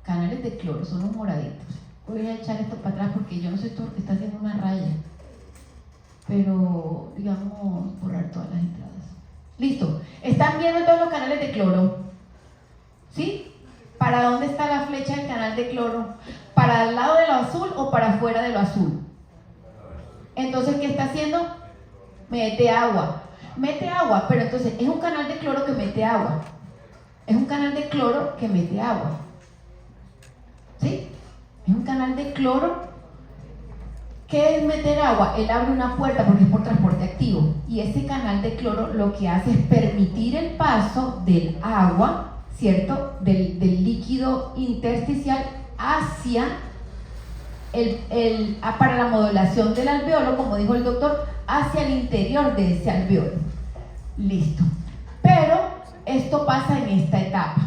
Canales de cloro, son los moraditos. Voy a echar esto para atrás porque yo no sé esto porque está haciendo una raya. Pero, digamos, borrar todas las entradas. Listo. ¿Están viendo todos los canales de cloro? ¿Sí? ¿Para dónde está la flecha del canal de cloro? ¿Para el lado de lo azul o para afuera de lo azul? Entonces, ¿qué está haciendo? Mete agua. Mete agua, pero entonces es un canal de cloro que mete agua. Es un canal de cloro que mete agua. ¿Sí? Es un canal de cloro. ¿Qué es meter agua? Él abre una puerta porque es por transporte activo. Y ese canal de cloro lo que hace es permitir el paso del agua, ¿cierto? Del líquido intersticial hacia para la modulación del alveolo, como dijo el doctor, hacia el interior de ese alveolo. Listo. Pero esto pasa en esta etapa.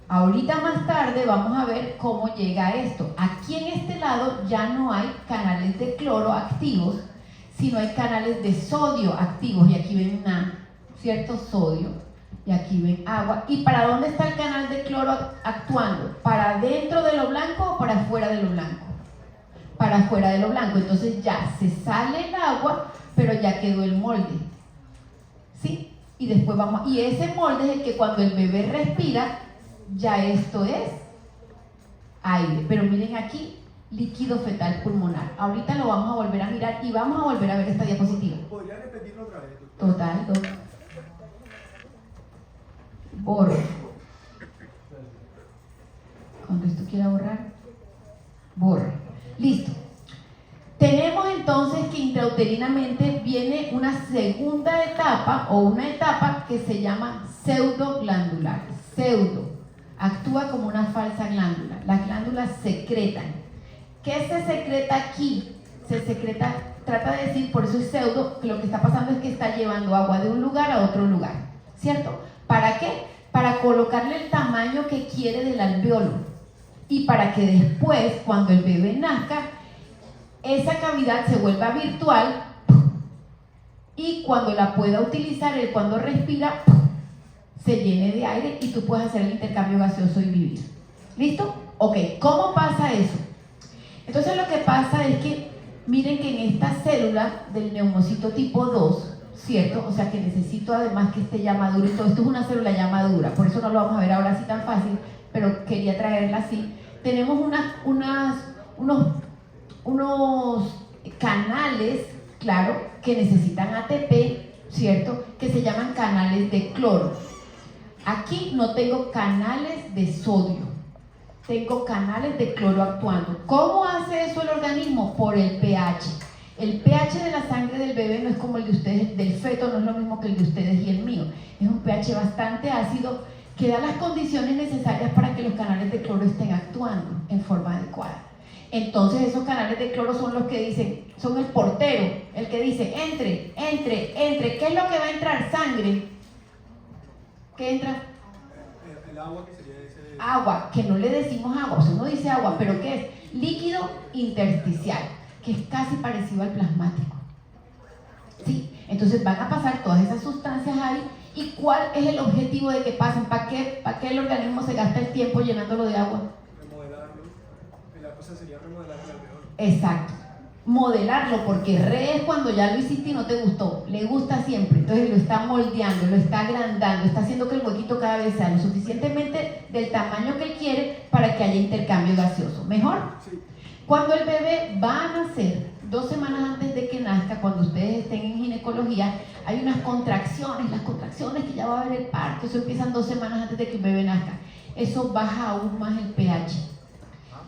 Ahorita más tarde vamos a ver cómo llega esto. Aquí en este lado ya no hay canales de cloro activos, sino hay canales de sodio activos. Y aquí ven cierto sodio, y aquí ven agua. ¿Y para dónde está el canal de cloro actuando? ¿Para dentro de lo blanco o para afuera de lo blanco? Para afuera de lo blanco. Entonces ya se sale el agua, pero ya quedó el molde. ¿Sí? Y después y ese molde es el que cuando el bebé respira, ya esto es aire. Pero miren aquí, líquido fetal pulmonar. Ahorita lo vamos a volver a mirar y vamos a volver a ver esta diapositiva. ¿Podría repetirlo otra vez, doctor? Total, doctor. Borro. Cuando esto quiera borrar, borra. Listo. Tenemos entonces que intrauterinamente viene una segunda etapa o una etapa que se llama pseudoglandular. Pseudo. Actúa como una falsa glándula. Las glándulas secretan. ¿Qué se secreta aquí? Se secreta, trata de decir, por eso es pseudo, que lo que está pasando es que está llevando agua de un lugar a otro lugar. ¿Cierto? ¿Para qué? Para colocarle el tamaño que quiere del alveolo. Y para que después, cuando el bebé nazca, esa cavidad se vuelva virtual y cuando la pueda utilizar, él cuando respira, se llene de aire y tú puedes hacer el intercambio gaseoso y vivir. ¿Listo? Ok, ¿cómo pasa eso? Entonces lo que pasa es que, miren que en esta célula del neumocito tipo 2, ¿cierto? O sea que necesito además que esté ya maduro y todo esto es una célula ya madura, por eso no lo vamos a ver ahora así tan fácil, pero quería traerla así. Tenemos unos canales, claro, que necesitan ATP, ¿cierto? Que se llaman canales de cloro. Aquí no tengo canales de sodio, tengo canales de cloro actuando. ¿Cómo hace eso el organismo? Por el pH. El pH de la sangre del bebé no es como el de ustedes, del feto, no es lo mismo que el de ustedes y el mío. Es un pH bastante ácido que da las condiciones necesarias para que los canales de cloro estén actuando en forma adecuada. Entonces esos canales de cloro son los que dicen, son el portero, el que dice, entre, entre, entre. ¿Qué es lo que va a entrar? Sangre. ¿Qué entra? El agua que sería ese... Agua, que no le decimos agua, o sea, uno dice agua, pero ¿qué es? Líquido intersticial, que es casi parecido al plasmático. ¿Sí? Entonces van a pasar todas esas sustancias ahí. ¿Y cuál es el objetivo de que pasen? ¿Para qué el organismo se gasta el tiempo llenándolo de agua? Remodelarlo. La cosa sería remodelar el alveolo. Exacto. Modelarlo, porque es cuando ya lo hiciste y no te gustó. Le gusta siempre. Entonces lo está moldeando, lo está agrandando, está haciendo que el huequito cada vez sea lo suficientemente del tamaño que él quiere para que haya intercambio gaseoso. ¿Mejor? Sí. Cuando el bebé va a nacer, 2 semanas antes de que nazca, cuando ustedes estén en ginecología, hay unas contracciones, las contracciones que ya va a haber el parto, eso empiezan 2 semanas antes de que el bebé nazca. Eso baja aún más el pH.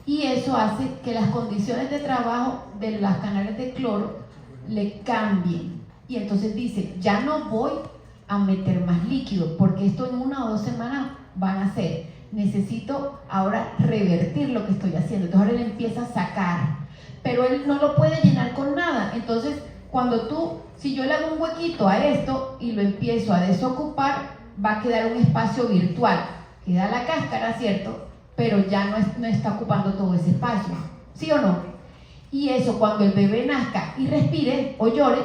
Y eso hace que las condiciones de trabajo de los canales de cloro le cambien. Y entonces dice, ya no voy a meter más líquido, porque esto en 1 o 2 semanas van a ser. Necesito ahora revertir lo que estoy haciendo. Entonces ahora él empieza a sacar, pero él no lo puede llenar con nada. Entonces si yo le hago un huequito a esto y lo empiezo a desocupar, va a quedar un espacio virtual. Queda la cáscara, ¿cierto? Pero ya no está ocupando todo ese espacio. ¿Sí o no? Y eso, cuando el bebé nazca y respire o llore,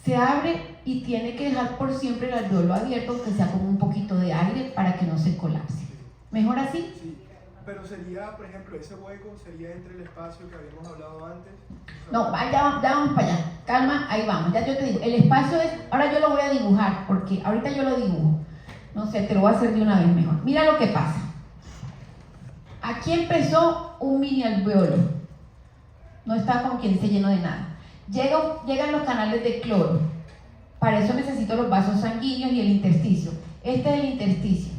se abre y tiene que dejar por siempre el alveolo abierto, aunque sea con un poquito de aire para que no se colapse. ¿Mejor así? Sí. Pero sería, por ejemplo, ese hueco sería entre el espacio que habíamos hablado antes. O sea, No, ya vamos para allá. Calma, ahí vamos. Ya yo te digo, el espacio es, ahora yo lo voy a dibujar, porque ahorita yo lo dibujo. No sé, te lo voy a hacer de una vez mejor. Mira lo que pasa. Aquí empezó un mini alveolo. No está como quien se llenó de nada. Llegan los canales de cloro. Para eso necesito los vasos sanguíneos y el intersticio. Este es el intersticio.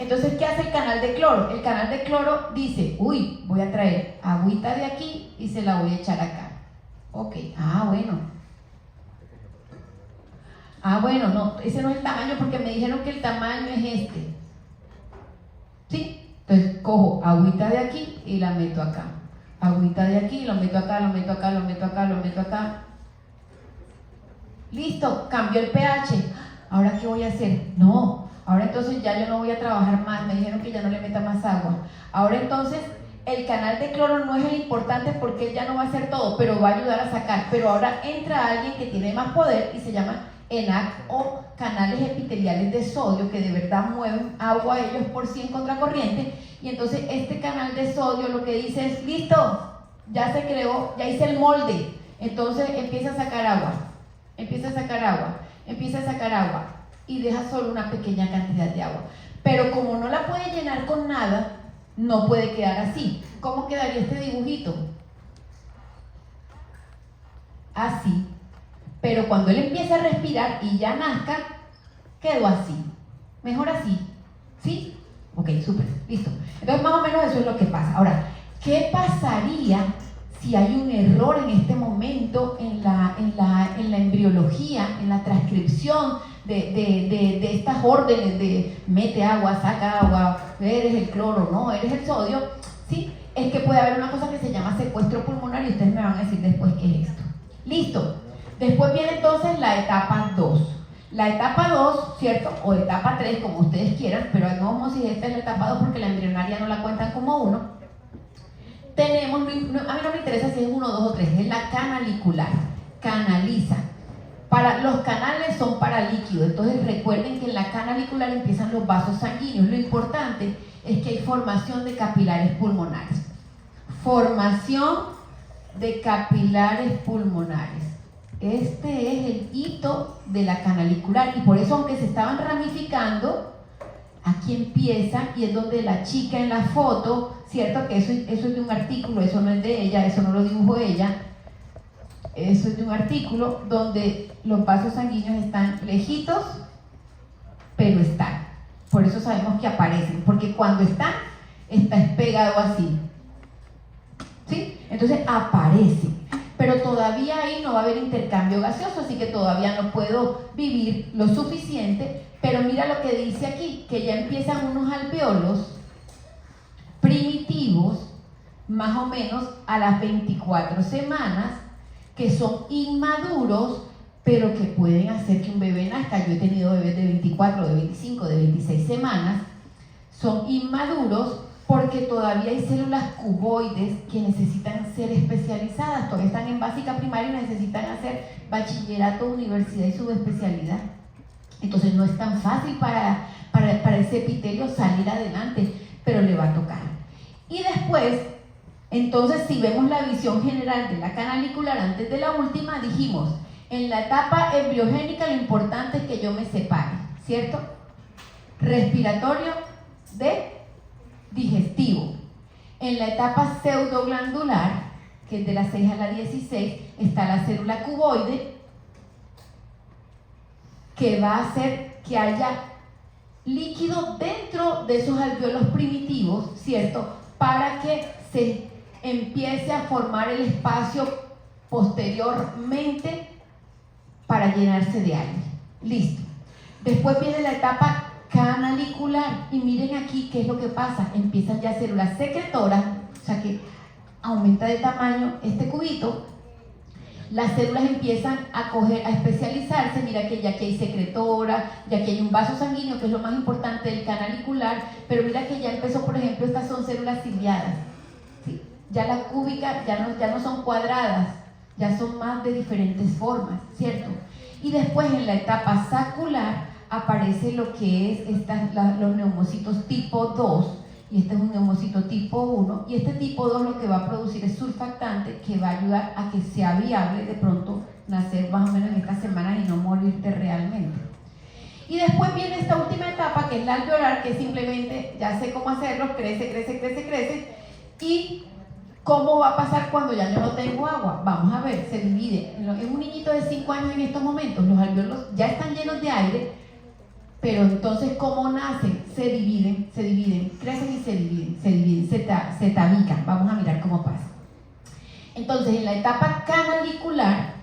Entonces, ¿qué hace el canal de cloro? El canal de cloro dice, uy, voy a traer agüita de aquí y se la voy a echar acá. Ok, bueno, no, ese no es el tamaño porque me dijeron que el tamaño es este. ¿Sí? Entonces, cojo agüita de aquí y la meto acá. Agüita de aquí, lo meto acá, lo meto acá, lo meto acá, lo meto acá. Listo, cambió el pH. ¿Ahora qué voy a hacer? No. Ahora entonces ya yo no voy a trabajar más, me dijeron que ya no le meta más agua. Ahora entonces el canal de cloro no es el importante porque él ya no va a hacer todo, pero va a ayudar a sacar. Pero ahora entra alguien que tiene más poder y se llama ENaC o canales epiteliales de sodio que de verdad mueven agua a ellos por 100 contracorriente. Y entonces este canal de sodio lo que dice es, listo, ya se creó, ya hice el molde. Entonces empieza a sacar agua, empieza a sacar agua, empieza a sacar agua. Y deja solo una pequeña cantidad de agua. Pero como no la puede llenar con nada, no puede quedar así. ¿Cómo quedaría este dibujito? Así. Pero cuando él empiece a respirar y ya nazca, quedó así. Mejor así. ¿Sí? Ok, súper, listo. Entonces más o menos eso es lo que pasa. Ahora, ¿qué pasaría si hay un error en este momento en la embriología, en la transcripción de estas órdenes de mete agua, saca agua, eres el cloro, no, eres el sodio? ¿Sí? Es que puede haber una cosa que se llama secuestro pulmonar y ustedes me van a decir después qué es esto. Listo. Después viene entonces la etapa 2. La etapa 2, ¿cierto? O etapa 3, como ustedes quieran, pero no vamos a decir esta es la etapa 2 porque la embrionaria no la cuentan como 1. Tenemos, a mí no me interesa si es 1, 2 o 3, es la canalicular, canaliza. Los canales son para líquido, entonces recuerden que en la canalicular empiezan los vasos sanguíneos. Lo importante es que hay formación de capilares pulmonares. Formación de capilares pulmonares. Este es el hito de la canalicular y por eso, aunque se estaban ramificando, aquí empieza y es donde la chica en la foto, ¿cierto? Que eso es de un artículo, eso no es de ella, eso no lo dibujó ella. Eso es de un artículo donde los vasos sanguíneos están lejitos, pero están. Por eso sabemos que aparecen, porque cuando está pegado así. ¿Sí? Entonces aparece. Pero todavía ahí no va a haber intercambio gaseoso, así que todavía no puedo vivir lo suficiente. Pero mira lo que dice aquí, que ya empiezan unos alveolos primitivos, más o menos a las 24 semanas, que son inmaduros, pero que pueden hacer que un bebé nazca. Yo he tenido bebés de 24, de 25, de 26 semanas. Son inmaduros porque todavía hay células cuboides que necesitan ser especializadas. Todavía están en básica primaria y necesitan hacer bachillerato, universidad y subespecialidad. Entonces no es tan fácil para ese epitelio salir adelante, pero le va a tocar. Y después, entonces, si vemos la visión general de la canalicular antes de la última, dijimos, en la etapa embriogénica lo importante es que yo me separe, ¿cierto? Respiratorio de digestivo. En la etapa pseudoglandular, que es de las 6 a las 16, está la célula cuboide, que va a hacer que haya líquido dentro de esos alveolos primitivos, ¿cierto? Para que se empiece a formar el espacio posteriormente para llenarse de aire. Listo. Después viene la etapa canalicular y miren aquí qué es lo que pasa. Empiezan ya células secretoras, o sea que aumenta de tamaño este cubito. Las células empiezan a especializarse. Mira que ya aquí hay secretora, ya que hay un vaso sanguíneo, que es lo más importante del canalicular, pero mira que ya empezó, por ejemplo, estas son células ciliadas. ¿Sí? Ya la cúbica ya no son cuadradas, ya son más de diferentes formas, ¿cierto? Y después en la etapa sacular aparece lo que es los neumocitos tipo 2, y este es un neumocito tipo 1, y este tipo 2 lo que va a producir es surfactante que va a ayudar a que sea viable de pronto nacer más o menos en estas semanas y no morirte realmente. Y después viene esta última etapa que es la alveolar, que simplemente ya sé cómo hacerlo, crece, y ¿cómo va a pasar cuando ya yo no tengo agua? Vamos a ver, se divide. En un niñito de 5 años en estos momentos, los alvéolos ya están llenos de aire, pero entonces ¿cómo nacen? Se dividen, crecen y se dividen, se tabican. Vamos a mirar cómo pasa. Entonces, en la etapa canalicular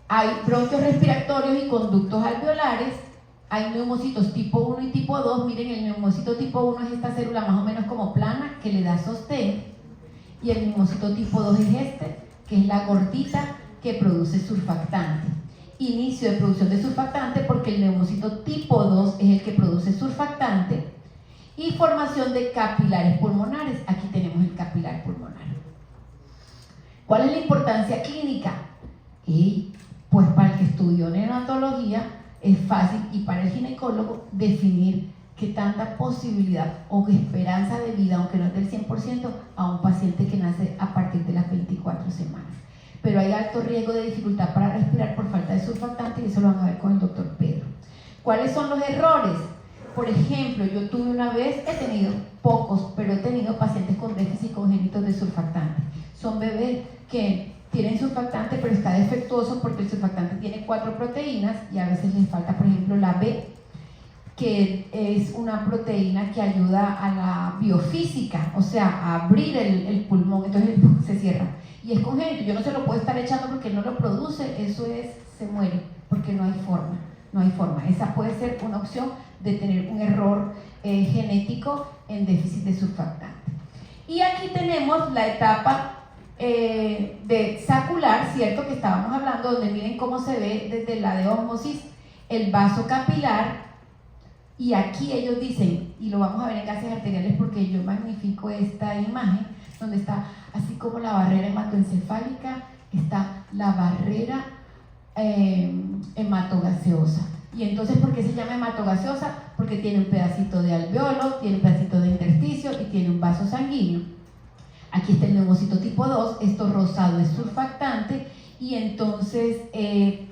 hay bronquios respiratorios y conductos alveolares, hay neumocitos tipo 1 y tipo 2. Miren, el neumocito tipo 1 es esta célula más o menos como plana que le da sostén, y el neumocito tipo 2 es este, que es la gordita que produce surfactante. Inicio de producción de surfactante porque el neumocito tipo 2 es el que produce surfactante, y formación de capilares pulmonares. Aquí tenemos el capilar pulmonar. ¿Cuál es la importancia clínica? Pues para el que estudió neonatología es fácil, y para el ginecólogo definir qué tanta posibilidad o esperanza de vida, aunque no es del 100%, a un paciente que nace a partir de las 24 semanas. Pero hay alto riesgo de dificultad para respirar por falta de surfactante, y eso lo van a ver con el doctor Pedro. ¿Cuáles son los errores? Por ejemplo, yo tuve una vez, he tenido pocos, pero he tenido pacientes con déficit congénitos de surfactante. Son bebés que tienen surfactante, pero está defectuoso porque el surfactante tiene 4 proteínas y a veces les falta, por ejemplo, la B, que es una proteína que ayuda a la biofísica, o sea, a abrir el pulmón, entonces se cierra. Y es congénito, yo no se lo puedo estar echando porque no lo produce, se muere, porque no hay forma. Esa puede ser una opción de tener un error genético en déficit de surfactante. Y aquí tenemos la etapa de sacular, ¿cierto? Que estábamos hablando, donde miren cómo se ve desde la de ósmosis el vaso capilar, y aquí ellos dicen, y lo vamos a ver en gases arteriales porque yo magnifico esta imagen, donde está así como la barrera hematoencefálica, está la barrera hematogaseosa. Y entonces, ¿por qué se llama hematogaseosa? Porque tiene un pedacito de alveolo, tiene un pedacito de intersticio y tiene un vaso sanguíneo. Aquí está el neumocito tipo 2, esto rosado es surfactante, y entonces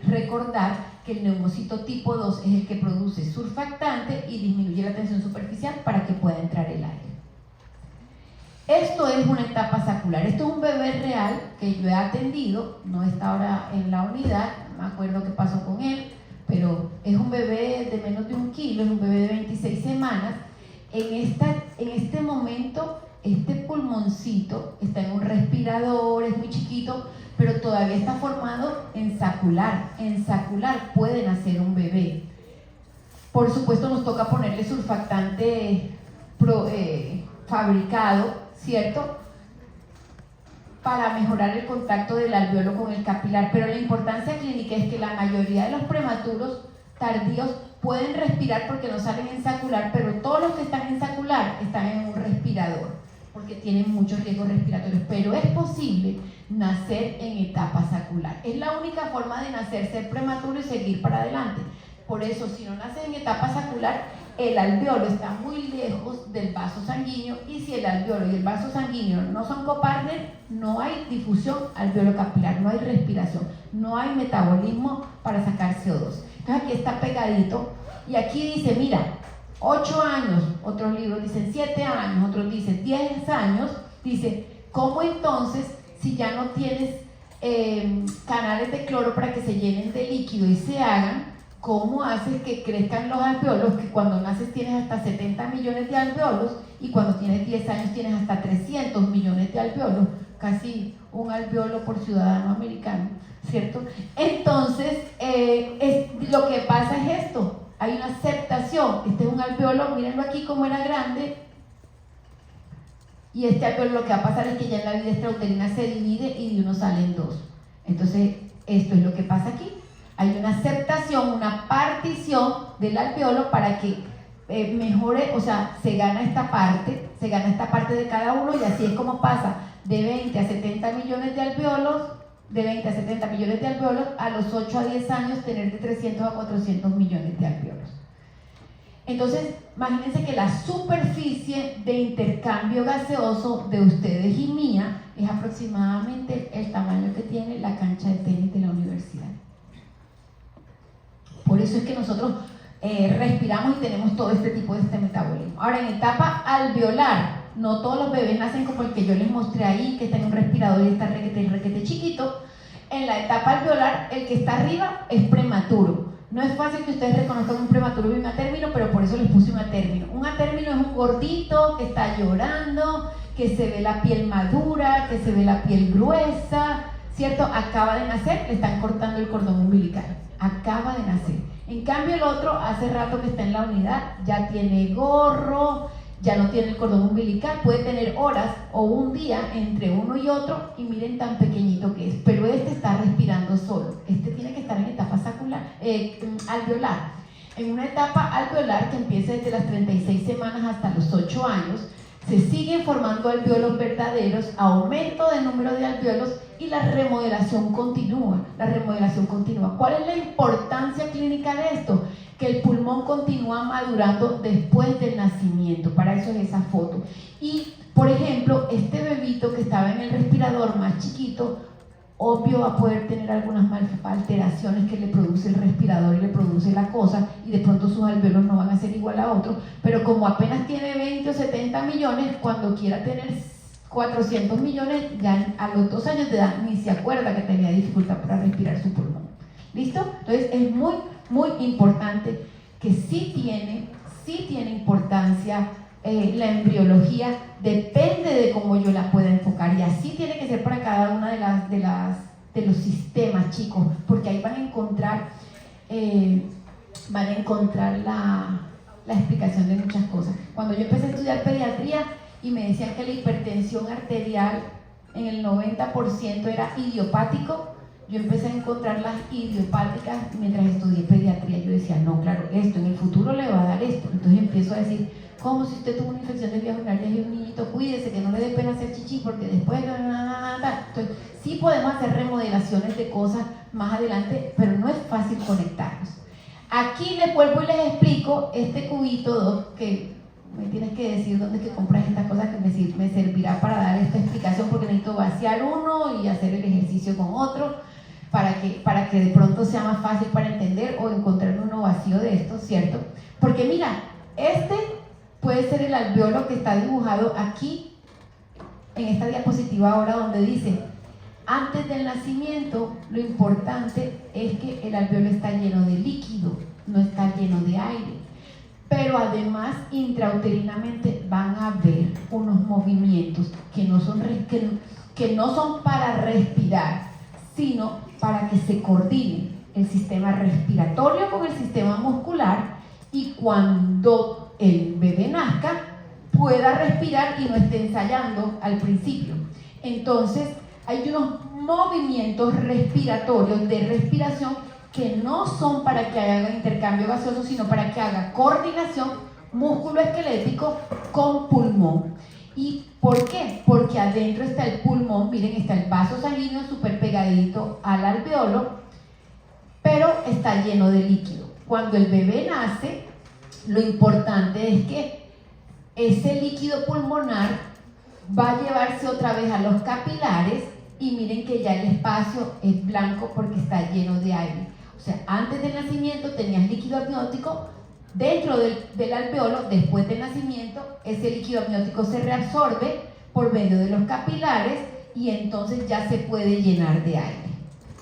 recordar que el neumocito tipo 2 es el que produce surfactante y disminuye la tensión superficial para que pueda entrar el aire. Esto es una etapa sacular. Esto es un bebé real que yo he atendido, no está ahora en la unidad, no me acuerdo qué pasó con él, pero es un bebé de menos de 1 kilo, es un bebé de 26 semanas. En este momento, este pulmoncito está en un respirador, es muy chiquito, pero todavía está formado en sacular. En sacular puede nacer un bebé. Por supuesto, nos toca ponerle surfactante fabricado, ¿cierto?, para mejorar el contacto del alveolo con el capilar. Pero la importancia clínica es que la mayoría de los prematuros tardíos pueden respirar porque no salen en sacular, pero todos los que están en sacular están en un respirador porque tienen muchos riesgos respiratorios. Pero es posible nacer en etapa sacular. Es la única forma de nacer, ser prematuro y seguir para adelante. Por eso, si no naces en etapa sacular, el alveolo está muy lejos del vaso sanguíneo, y si el alveolo y el vaso sanguíneo no son copartner, no hay difusión alveolo-capilar, no hay respiración, no hay metabolismo para sacar CO2. Entonces aquí está pegadito, y aquí dice, mira, 8 años, otros libros dicen 7 años, otros dicen 10 años, dice, ¿cómo entonces, si ya no tienes canales de cloro para que se llenen de líquido y se hagan, cómo haces que crezcan los alveolos, que cuando naces tienes hasta 70 millones de alveolos, y cuando tienes 10 años tienes hasta 300 millones de alveolos, casi un alveolo por ciudadano americano, ¿cierto? Entonces, lo que pasa es esto, hay una aceptación. Este es un alveolo, mírenlo aquí como era grande, y este alveolo lo que va a pasar es que ya en la vida extrauterina se divide y de uno salen 2. Entonces, esto es lo que pasa aquí. Hay una aceptación, una partición del alveolo para que mejore, o sea, se gana esta parte de cada uno, y así es como pasa de 20 a 70 millones de alveolos de 20 a 70 millones de alvéolos, a los 8 a 10 años tener de 300 a 400 millones de alvéolos. Entonces, imagínense que la superficie de intercambio gaseoso de ustedes y mía es aproximadamente el tamaño que tiene la cancha de tenis de la universidad. Por eso es que nosotros respiramos y tenemos todo este tipo de metabolismo. Ahora, en etapa alveolar, no todos los bebés nacen como el que yo les mostré ahí, que está en un respirador y está requete chiquito. En la etapa alveolar, el que está arriba es prematuro. No es fácil que ustedes reconozcan un prematuro y un atérmino, pero por eso les puse un atérmino. Un atérmino es un gordito que está llorando, que se ve la piel madura, que se ve la piel gruesa, ¿cierto? Acaba de nacer, le están cortando el cordón umbilical. Acaba de nacer. En cambio, el otro hace rato que está en la unidad, ya tiene gorro, ya no tiene el cordón umbilical, puede tener horas o un día entre uno y otro, y miren tan pequeñito que es, pero este está respirando solo. Este tiene que estar en etapa alveolar. En una etapa alveolar que empieza desde las 36 semanas hasta los 8 años, se siguen formando alvéolos verdaderos, aumento del número de alvéolos y la remodelación continúa. ¿Cuál es la importancia clínica de esto? Que el pulmón continúa madurando después del nacimiento. Para eso es esa foto. Y, por ejemplo, este bebito que estaba en el respirador más chiquito, obvio va a poder tener algunas alteraciones que le produce el respirador y le produce la cosa, y de pronto sus alvéolos no van a ser igual a otros, pero como apenas tiene 20 o 70 millones, cuando quiera tener 400 millones, ya a los 2 años de edad ni se acuerda que tenía dificultad para respirar su pulmón. ¿Listo? Entonces es muy, muy importante que sí tiene importancia la embriología, depende de cómo yo la pueda enfocar, y así tiene que ser para cada una de los sistemas, chicos, porque ahí van a encontrar la explicación de muchas cosas. Cuando yo empecé a estudiar pediatría y me decían que la hipertensión arterial en el 90% era idiopático, yo empecé a encontrar las idiopáticas mientras estudié pediatría. Yo decía, no, claro, esto en el futuro le va a dar esto. Entonces empiezo a decir, como si usted tuvo una infección de vías urinarias y un niñito, cuídese, que no le dé pena hacer chichi, porque después... Entonces, sí podemos hacer remodelaciones de cosas más adelante, pero no es fácil conectarnos. Aquí les vuelvo y les explico este cubito 2, que me tienes que decir dónde es que compras estas cosas, que me servirá para dar esta explicación, porque necesito vaciar uno y hacer el ejercicio con otro, para que de pronto sea más fácil para entender o encontrar uno vacío de esto, ¿cierto? Porque mira, este puede ser el alvéolo que está dibujado aquí en esta diapositiva ahora, donde dice, antes del nacimiento lo importante es que el alvéolo está lleno de líquido, no está lleno de aire, pero además intrauterinamente van a haber unos movimientos que no son para respirar, sino para que se coordine el sistema respiratorio con el sistema muscular, y cuando el bebé nazca pueda respirar y no esté ensayando al principio. Entonces hay unos movimientos respiratorios de respiración que no son para que haga intercambio gaseoso, sino para que haga coordinación músculo-esquelético con pulmón. ¿Y por qué? Porque adentro está el pulmón, miren, está el vaso sanguíneo súper pegadito al alvéolo, pero está lleno de líquido. Cuando el bebé nace, lo importante es que ese líquido pulmonar va a llevarse otra vez a los capilares, y miren que ya el espacio es blanco porque está lleno de aire. O sea, antes del nacimiento tenías líquido amniótico dentro del alvéolo. Después del nacimiento ese líquido amniótico se reabsorbe por medio de los capilares y entonces ya se puede llenar de aire.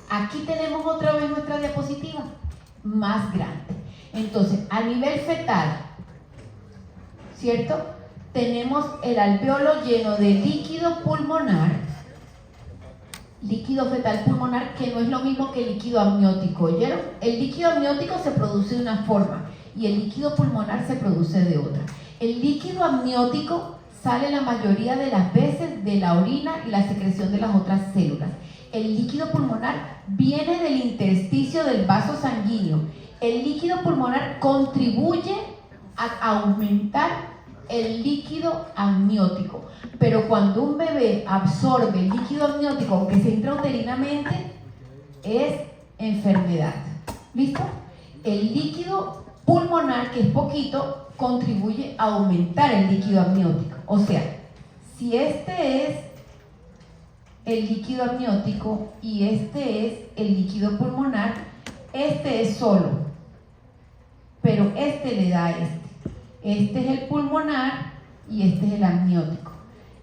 Aquí tenemos otra vez nuestra diapositiva más grande. Entonces, a nivel fetal, ¿cierto? Tenemos el alvéolo lleno de líquido pulmonar, líquido fetal pulmonar, que no es lo mismo que el líquido amniótico, ¿oyeron? El líquido amniótico se produce de una forma y el líquido pulmonar se produce de otra. El líquido amniótico sale la mayoría de las veces de la orina y la secreción de las otras células. El líquido pulmonar viene del intersticio del vaso sanguíneo. El líquido pulmonar contribuye a aumentar el líquido amniótico. Pero cuando un bebé absorbe el líquido amniótico, aunque sea intrauterinamente, es enfermedad. ¿Listo? El líquido pulmonar, que es poquito, contribuye a aumentar el líquido amniótico. O sea, si este es el líquido amniótico y este es el líquido pulmonar, este es solo, pero este le da a este. Este es el pulmonar y este es el amniótico.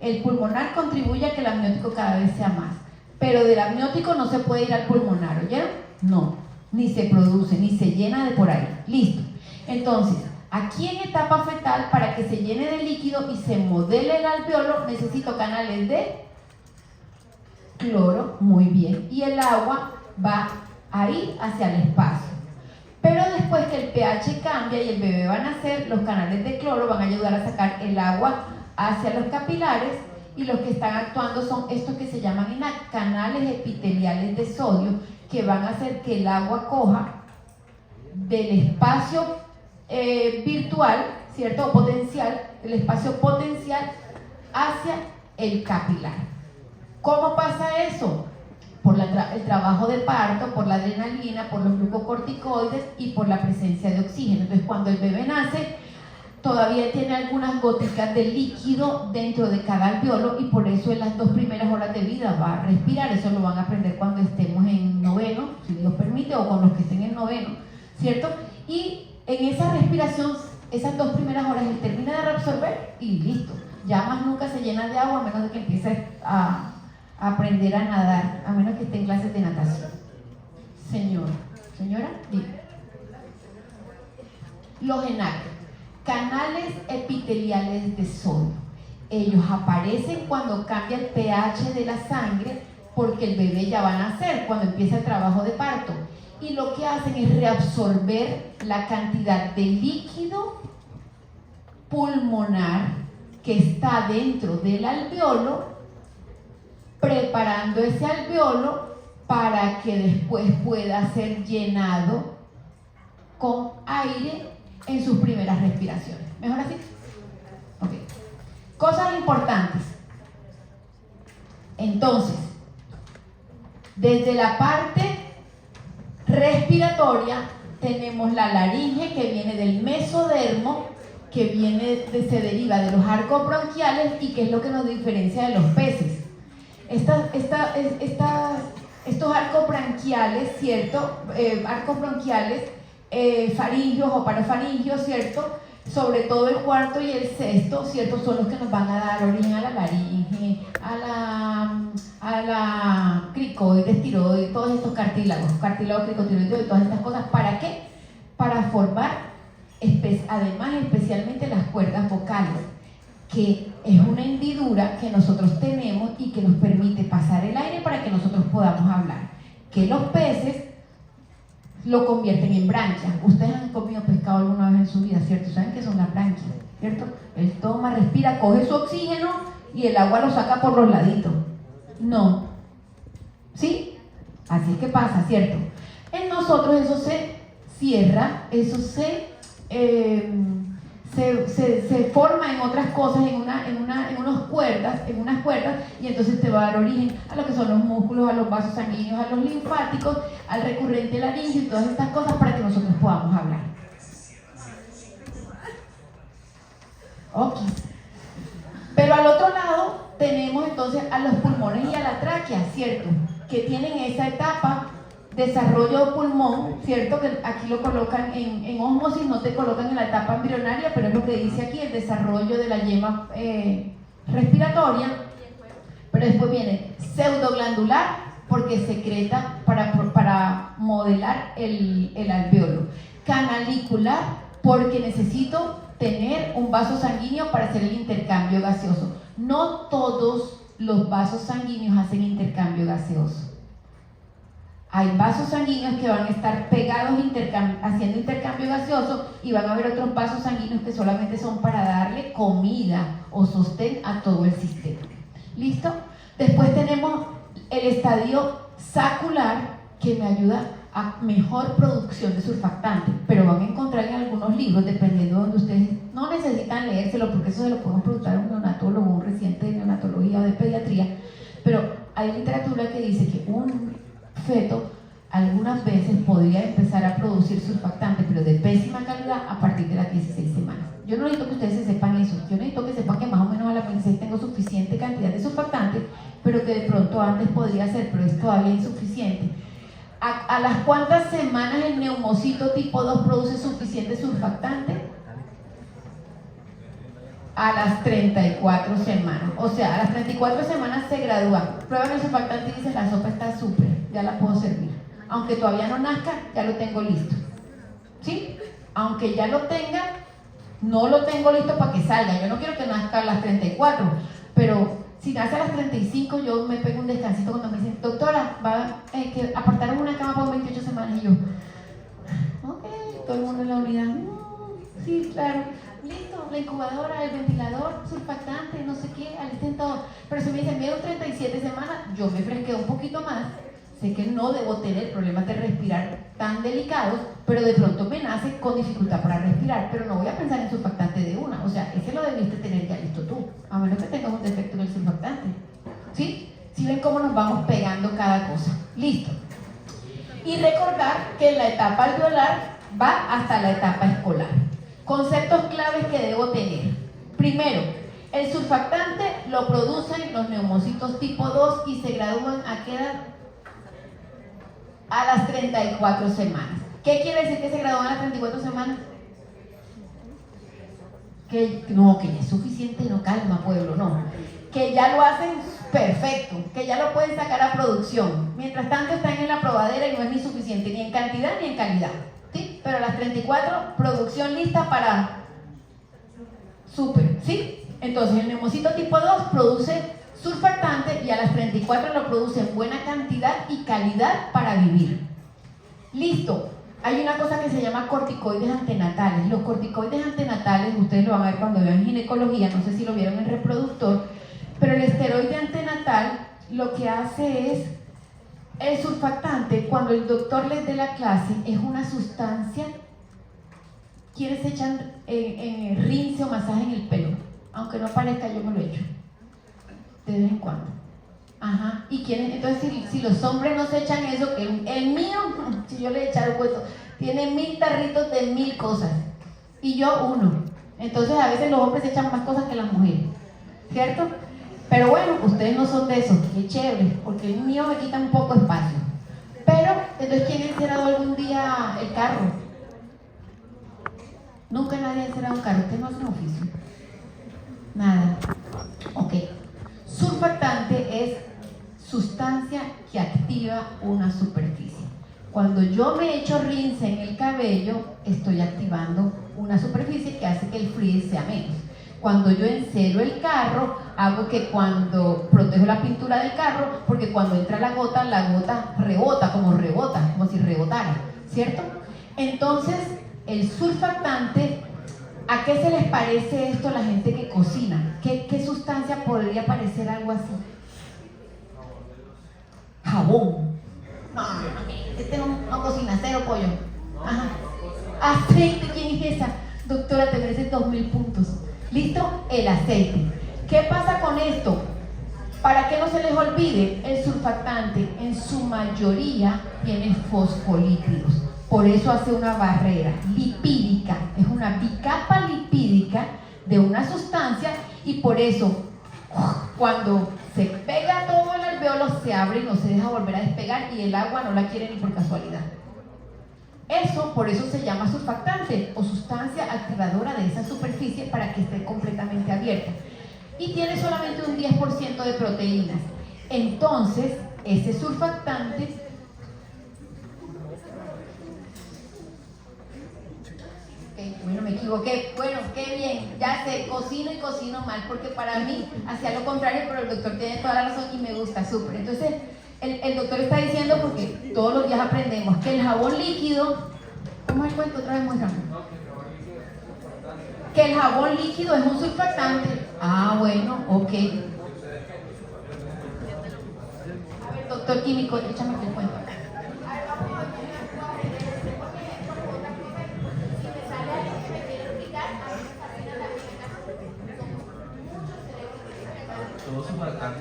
El pulmonar contribuye a que el amniótico cada vez sea más, pero del amniótico no se puede ir al pulmonar, ¿oyeron? No, ni se produce, ni se llena de por ahí. Listo. Entonces, aquí en etapa fetal, para que se llene de líquido y se modele el alveolo, necesito canales de cloro, muy bien, y el agua va ahí hacia el espacio. Pero después que el pH cambia y el bebé va a nacer, los canales de cloro van a ayudar a sacar el agua hacia los capilares, y los que están actuando son estos que se llaman canales epiteliales de sodio, que van a hacer que el agua coja del espacio virtual, ¿cierto? O potencial, del espacio potencial hacia el capilar. ¿Cómo pasa eso? Por el trabajo de parto, por la adrenalina, por los glucocorticoides y por la presencia de oxígeno. Entonces, cuando el bebé nace, todavía tiene algunas goticas de líquido dentro de cada alveolo, y por eso en las 2 primeras horas de vida va a respirar. Eso lo van a aprender cuando estemos en noveno, si Dios permite, o con los que estén en noveno, ¿cierto? Y en esa respiración, esas 2 primeras horas, él termina de reabsorber y listo. Ya más nunca se llena de agua, a menos de que empiece a aprender a nadar, a menos que esté en clases de natación. Señora, diga. Los ENAC, canales epiteliales de sodio. Ellos aparecen cuando cambia el pH de la sangre, porque el bebé ya va a nacer, cuando empieza el trabajo de parto. Y lo que hacen es reabsorber la cantidad de líquido pulmonar que está dentro del alveolo, preparando ese alveolo para que después pueda ser llenado con aire en sus primeras respiraciones. ¿Mejor así? Ok. Cosas importantes. Entonces, desde la parte respiratoria tenemos la laringe, que viene del mesodermo, que se deriva de los arcos bronquiales, y que es lo que nos diferencia de los peces. Estos arcos bronquiales, ¿cierto? Arcos bronquiales, faringios o parafaringios, ¿cierto? Sobre todo el cuarto y el sexto, ¿cierto? Son los que nos van a dar origen a la laringe, a la cricoides, tiroides, todos estos cartílagos, cricotiroides y todas estas cosas. ¿Para qué? Para formar, además, especialmente las cuerdas vocales, que es una hendidura que nosotros tenemos y que nos permite pasar el aire para que nosotros podamos hablar. Que los peces lo convierten en branquias. Ustedes han comido pescado alguna vez en su vida, ¿cierto? ¿Saben qué son las branquias? ¿Cierto? Él toma, respira, coge su oxígeno y el agua lo saca por los laditos. No. ¿Sí? Así es que pasa, ¿cierto? En nosotros eso se cierra, eso se forma en otras cosas, en unas cuerdas, y entonces te va a dar origen a lo que son los músculos, a los vasos sanguíneos, a los linfáticos, al recurrente laringio y todas estas cosas, para que nosotros podamos hablar. Ok. Pero al otro lado tenemos entonces a los pulmones y a la tráquea, ¿cierto? Que tienen esa etapa, desarrollo pulmón, ¿cierto? Que aquí lo colocan en ósmosis, no te colocan en la etapa embrionaria, pero es lo que dice aquí, el desarrollo de la yema respiratoria. Pero después viene pseudoglandular, porque secreta para modelar el alveolo. Canalicular, porque necesito tener un vaso sanguíneo para hacer el intercambio gaseoso. No todos los vasos sanguíneos hacen intercambio gaseoso. Hay vasos sanguíneos que van a estar pegados haciendo intercambio gaseoso, y van a haber otros vasos sanguíneos que solamente son para darle comida o sostén a todo el sistema. ¿Listo? Después tenemos el estadio sacular, que me ayuda a mejor producción de surfactante, pero van a encontrar en algunos libros, dependiendo de donde ustedes no necesitan leérselo, porque eso se lo pueden preguntar a un neonatólogo, un residente de neonatología o de pediatría, pero hay literatura que dice que un feto algunas veces podría empezar a producir surfactante, pero de pésima calidad a partir de las 16 semanas. Yo no necesito que ustedes se sepan eso, yo necesito que sepan que más o menos a las 26 tengo suficiente cantidad de surfactante, pero que de pronto antes podría ser, pero es todavía insuficiente. ¿A las cuántas semanas el neumocito tipo 2 produce suficiente surfactante? A las 34 semanas. O sea, a las 34 semanas se gradúan, prueban el surfactante y dicen: la sopa está súper, ya la puedo servir. Aunque todavía no nazca, ya lo tengo listo. ¿Sí? Aunque ya lo tenga, no lo tengo listo para que salga. Yo no quiero que nazca a las 34, pero si nace a las 35, yo me pego un descansito cuando me dicen: doctora, va que apartaron una cama por 28 semanas. Y yo, ok, todo el mundo en la unidad, sí, claro, listo, la incubadora, el ventilador, surfactante, no sé qué, alisten todo. Pero si me dicen: vieron 37 semanas, yo me fresqueo un poquito más. Sé que no debo tener problemas de respirar tan delicados, pero de pronto me nace con dificultad para respirar, pero no voy a pensar en surfactante de una. O sea, ese lo debiste tener ya listo tú, a menos que tengas un defecto en el surfactante. ¿Sí? ¿Sí ven cómo nos vamos pegando cada cosa? Listo. Y recordar que la etapa alveolar va hasta la etapa escolar. Conceptos claves que debo tener. Primero, el surfactante lo producen los neumocitos tipo 2 y se gradúan ¿a qué edad? A las 34 semanas. ¿Qué quiere decir que se gradúan a las 34 semanas? Que no, que ya es suficiente, no, calma pueblo, no. Que ya lo hacen perfecto, que ya lo pueden sacar a producción. Mientras tanto están en la probadera y no es ni suficiente, ni en cantidad ni en calidad. ¿Sí? Pero a las 34, producción lista para súper, ¿sí? Entonces el neumocito tipo 2 produce surfactante y a las 34 lo produce en buena cantidad y calidad para vivir. Listo. Hay una cosa que se llama corticoides antenatales. Los corticoides antenatales, ustedes lo van a ver cuando vean ginecología, no sé si lo vieron en reproductor, pero el esteroide antenatal lo que hace es, el surfactante, cuando el doctor les dé la clase, es una sustancia, quienes se echan en rinse o masaje en el pelo, aunque no parezca, yo me lo echo de vez en cuando. Ajá. ¿Y quieren? Entonces, si los hombres no se echan eso, que el mío, si yo le he echado puesto, tiene 1000 tarritos de 1000 cosas y yo uno. Entonces, a veces los hombres se echan más cosas que las mujeres, ¿cierto? Pero bueno, ustedes no son de esos, qué chévere, porque el mío me quita un poco espacio. Pero, entonces, ¿quién ha encerrado algún día el carro? Nunca nadie ha encerrado un carro, ustedes no hacen oficio. Nada. Ok. Surfactante es sustancia que activa una superficie. Cuando yo me echo rinse en el cabello, estoy activando una superficie que hace que el frizz sea menos. Cuando yo encero el carro, hago que cuando protejo la pintura del carro, porque cuando entra la gota rebota, como si rebotara, ¿cierto? Entonces, el surfactante, ¿a qué se les parece esto a la gente que cocina? ¿Qué sustancia podría parecer algo así? Jabón. No, este no cocina, cero pollo. Ajá. Aceite, ¿quién es esa? Doctora, te mereces 2000 puntos. ¿Listo? El aceite. ¿Qué pasa con esto? Para que no se les olvide, el surfactante en su mayoría tiene fosfolípidos. Por eso hace una barrera lipídica, es una bicapa lipídica de una sustancia y por eso cuando se pega todo el alveolo se abre y no se deja volver a despegar y el agua no la quiere ni por casualidad. Eso, por eso se llama surfactante o sustancia activadora de esa superficie para que esté completamente abierta. Y tiene solamente un 10% de proteínas. Entonces, ese surfactante bueno, me equivoqué, bueno, qué bien, ya sé, cocino y cocino mal, porque para mí hacía lo contrario, pero el doctor tiene toda la razón y me gusta, súper. Entonces, el doctor está diciendo, porque todos los días aprendemos, que el jabón líquido, ¿cómo es el cuento? Otra vez muéstrame. Que el jabón líquido es un surfactante. Ah, bueno, ok. A ver, doctor químico, échame el cuento.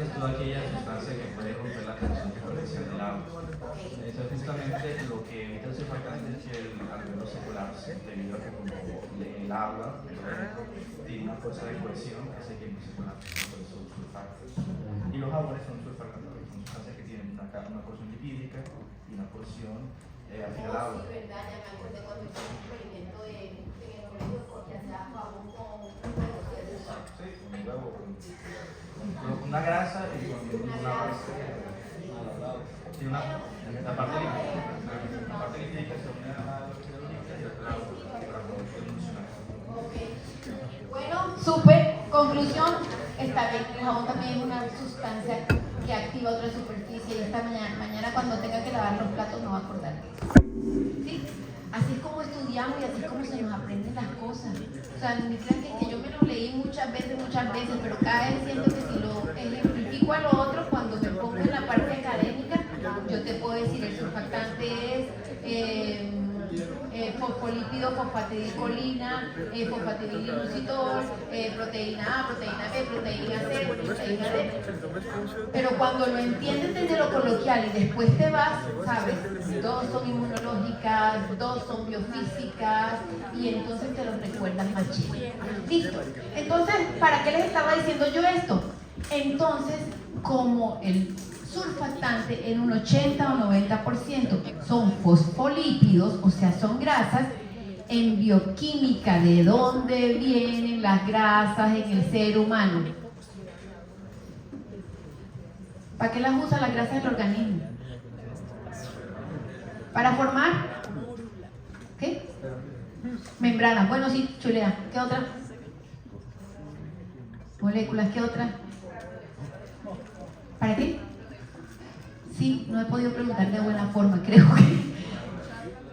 es toda aquella sustancia que puede romper la tensión superficial del agua. Eso es justamente lo que evita el surfactante, es que el alveolo se colapse, debido a que como el agua tiene una fuerza de cohesión que hace que no se colapse, por eso surfactantes. Y los jabones son surfactantes, son sustancias que tienen una porción lipídica y una porción afilada. Sí, verdad, ya me acordé cuando hice un experimento en el colegio porque hacía jabón con Sí, con un huevo, con una grasa y con una base. Y la parte lipídica se une a la lipídica y otra la producción emocional. Bueno, súper. Conclusión, está bien, el jabón también es una sustancia que activa otra superficie y esta mañana cuando tenga que lavar los platos no va a acordar de eso. ¿Sí? Así es como estudiamos y así es como se nos aprenden las cosas. O sea, ni crean que yo me lo leí muchas veces, pero cada vez siento que si lo ejemplifico a lo otro, cuando me pongo en la parte académica, yo te puedo decir el surfactante es fosfolípido, fosfatidilcolina, fosfatidililucitol, proteína A, proteína B, proteína C, proteína D. Pero cuando lo entiendes desde lo coloquial y después te vas, sabes, dos son inmunológicas, dos son biofísicas y entonces te los recuerdas más chévere. Listo. Entonces, ¿para qué les estaba diciendo yo esto? Entonces, como el surfactante en un 80 o 90% son fosfolípidos, o sea, son grasas, en bioquímica, ¿de dónde vienen las grasas en el ser humano? ¿Para qué las usa las grasas del organismo? ¿Para formar? ¿Qué? Membranas. Bueno, sí, chulea. ¿Qué otra? Moléculas. ¿Qué otra? ¿Para qué? Sí, no he podido preguntar de buena forma, creo que.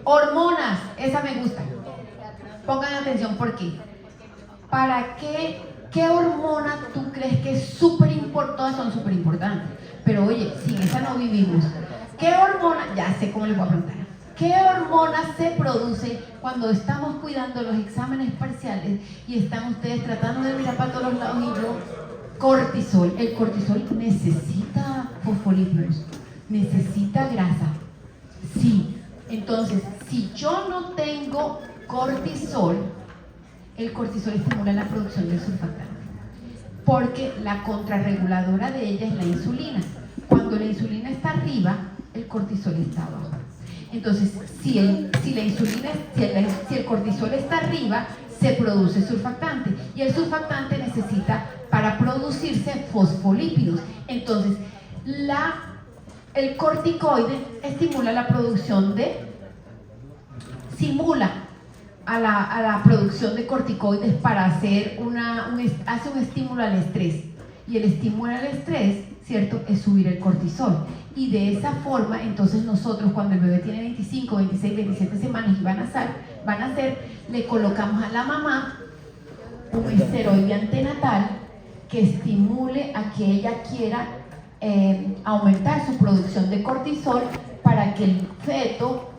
Hormonas, esa me gusta. Pongan atención, ¿por qué? ¿Para qué? ¿Qué hormona tú crees que es súper importante? Todas son súper importantes. Pero oye, sin esa no vivimos. ¿Qué hormona? Ya sé cómo les voy a preguntar. ¿Qué hormona se produce cuando estamos cuidando los exámenes parciales y están ustedes tratando de mirar para todos los lados y yo? Cortisol. El cortisol necesita fosfolípidos, necesita grasa. Sí. Entonces, si yo no tengo cortisol, el cortisol estimula la producción del surfactante, porque la contrarreguladora de ella es la insulina. Cuando la insulina está arriba, el cortisol está abajo. Entonces, si el cortisol está arriba, se produce surfactante y el surfactante necesita para producirse fosfolípidos. Entonces, el corticoide estimula la producción simula a la producción de corticoides para hacer hace un estímulo al estrés. Y el estímulo al estrés, ¿cierto?, es subir el cortisol. Y de esa forma, entonces nosotros cuando el bebé tiene 25, 26, 27 semanas y van a nacer, le colocamos a la mamá un esteroide antenatal que estimule a que ella quiera aumentar su producción de cortisol para que el feto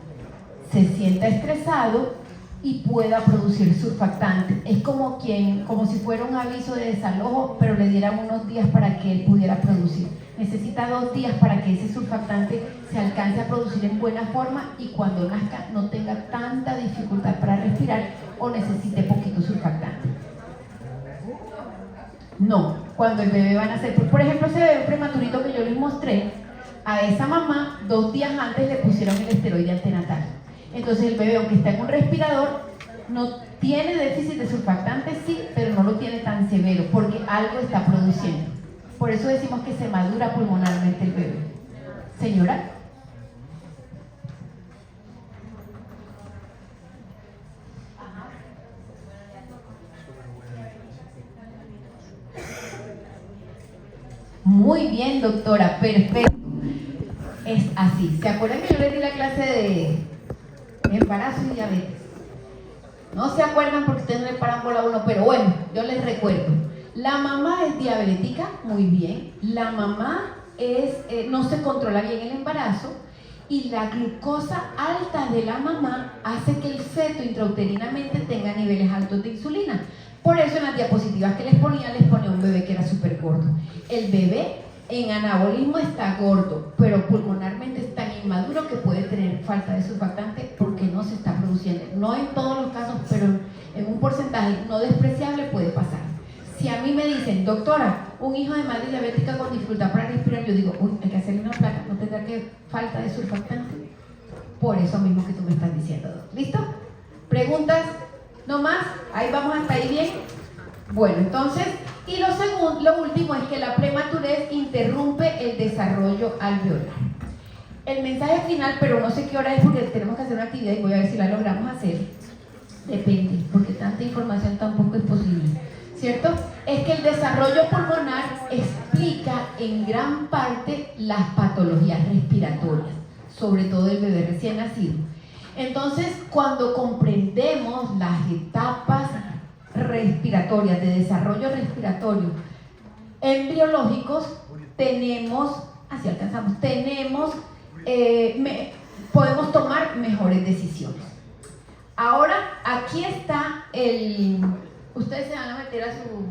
se sienta estresado y pueda producir surfactante. Es como si fuera un aviso de desalojo, pero le dieran unos días para que él pudiera producir. Necesita 2 días para que ese surfactante se alcance a producir en buena forma y cuando nazca no tenga tanta dificultad para respirar o necesite poquito surfactante. No, cuando el bebé va a nacer, por ejemplo, ese bebé prematurito que yo les mostré, a esa mamá 2 días antes le pusieron el esteroide antenatal. Entonces el bebé, aunque está en un respirador, no tiene déficit de surfactante, sí, pero no lo tiene tan severo porque algo está produciendo. Por eso decimos que se madura pulmonarmente el bebé. Señora. Muy bien, doctora, perfecto. Es así. ¿Se acuerdan que yo les di la clase de embarazo y diabetes? No se acuerdan porque ustedes no le paran bola a uno, pero bueno, yo les recuerdo. La mamá es diabética, muy bien. La mamá no se controla bien el embarazo y la glucosa alta de la mamá hace que el feto intrauterinamente tenga niveles altos de insulina. Por eso en las diapositivas que les ponía un bebé que era súper gordo. El bebé en anabolismo está gordo, pero pulmonarmente es tan inmaduro que puede tener falta de surfactante porque no se está produciendo. No en todos los casos, pero en un porcentaje no despreciable puede pasar. Si a mí me dicen, doctora, un hijo de madre diabética con dificultad para respirar, yo digo, uy, hay que hacerle una placa, ¿no tendrá que falta de surfactante? Por eso mismo que tú me estás diciendo. ¿Listo? ¿Preguntas? ¿No más? Ahí vamos hasta ahí bien. Bueno, entonces, y lo último es que la prematurez interrumpe el desarrollo alveolar. El mensaje final, pero no sé qué hora es porque tenemos que hacer una actividad y voy a ver si la logramos hacer. Depende, porque tanta información tampoco es posible. ¿Cierto? Es que el desarrollo pulmonar explica en gran parte las patologías respiratorias, sobre todo el bebé recién nacido. Entonces, cuando comprendemos las etapas respiratorias, de desarrollo respiratorio embriológicos, tenemos, así alcanzamos, podemos tomar mejores decisiones. Ahora, aquí está ustedes se van a meter a su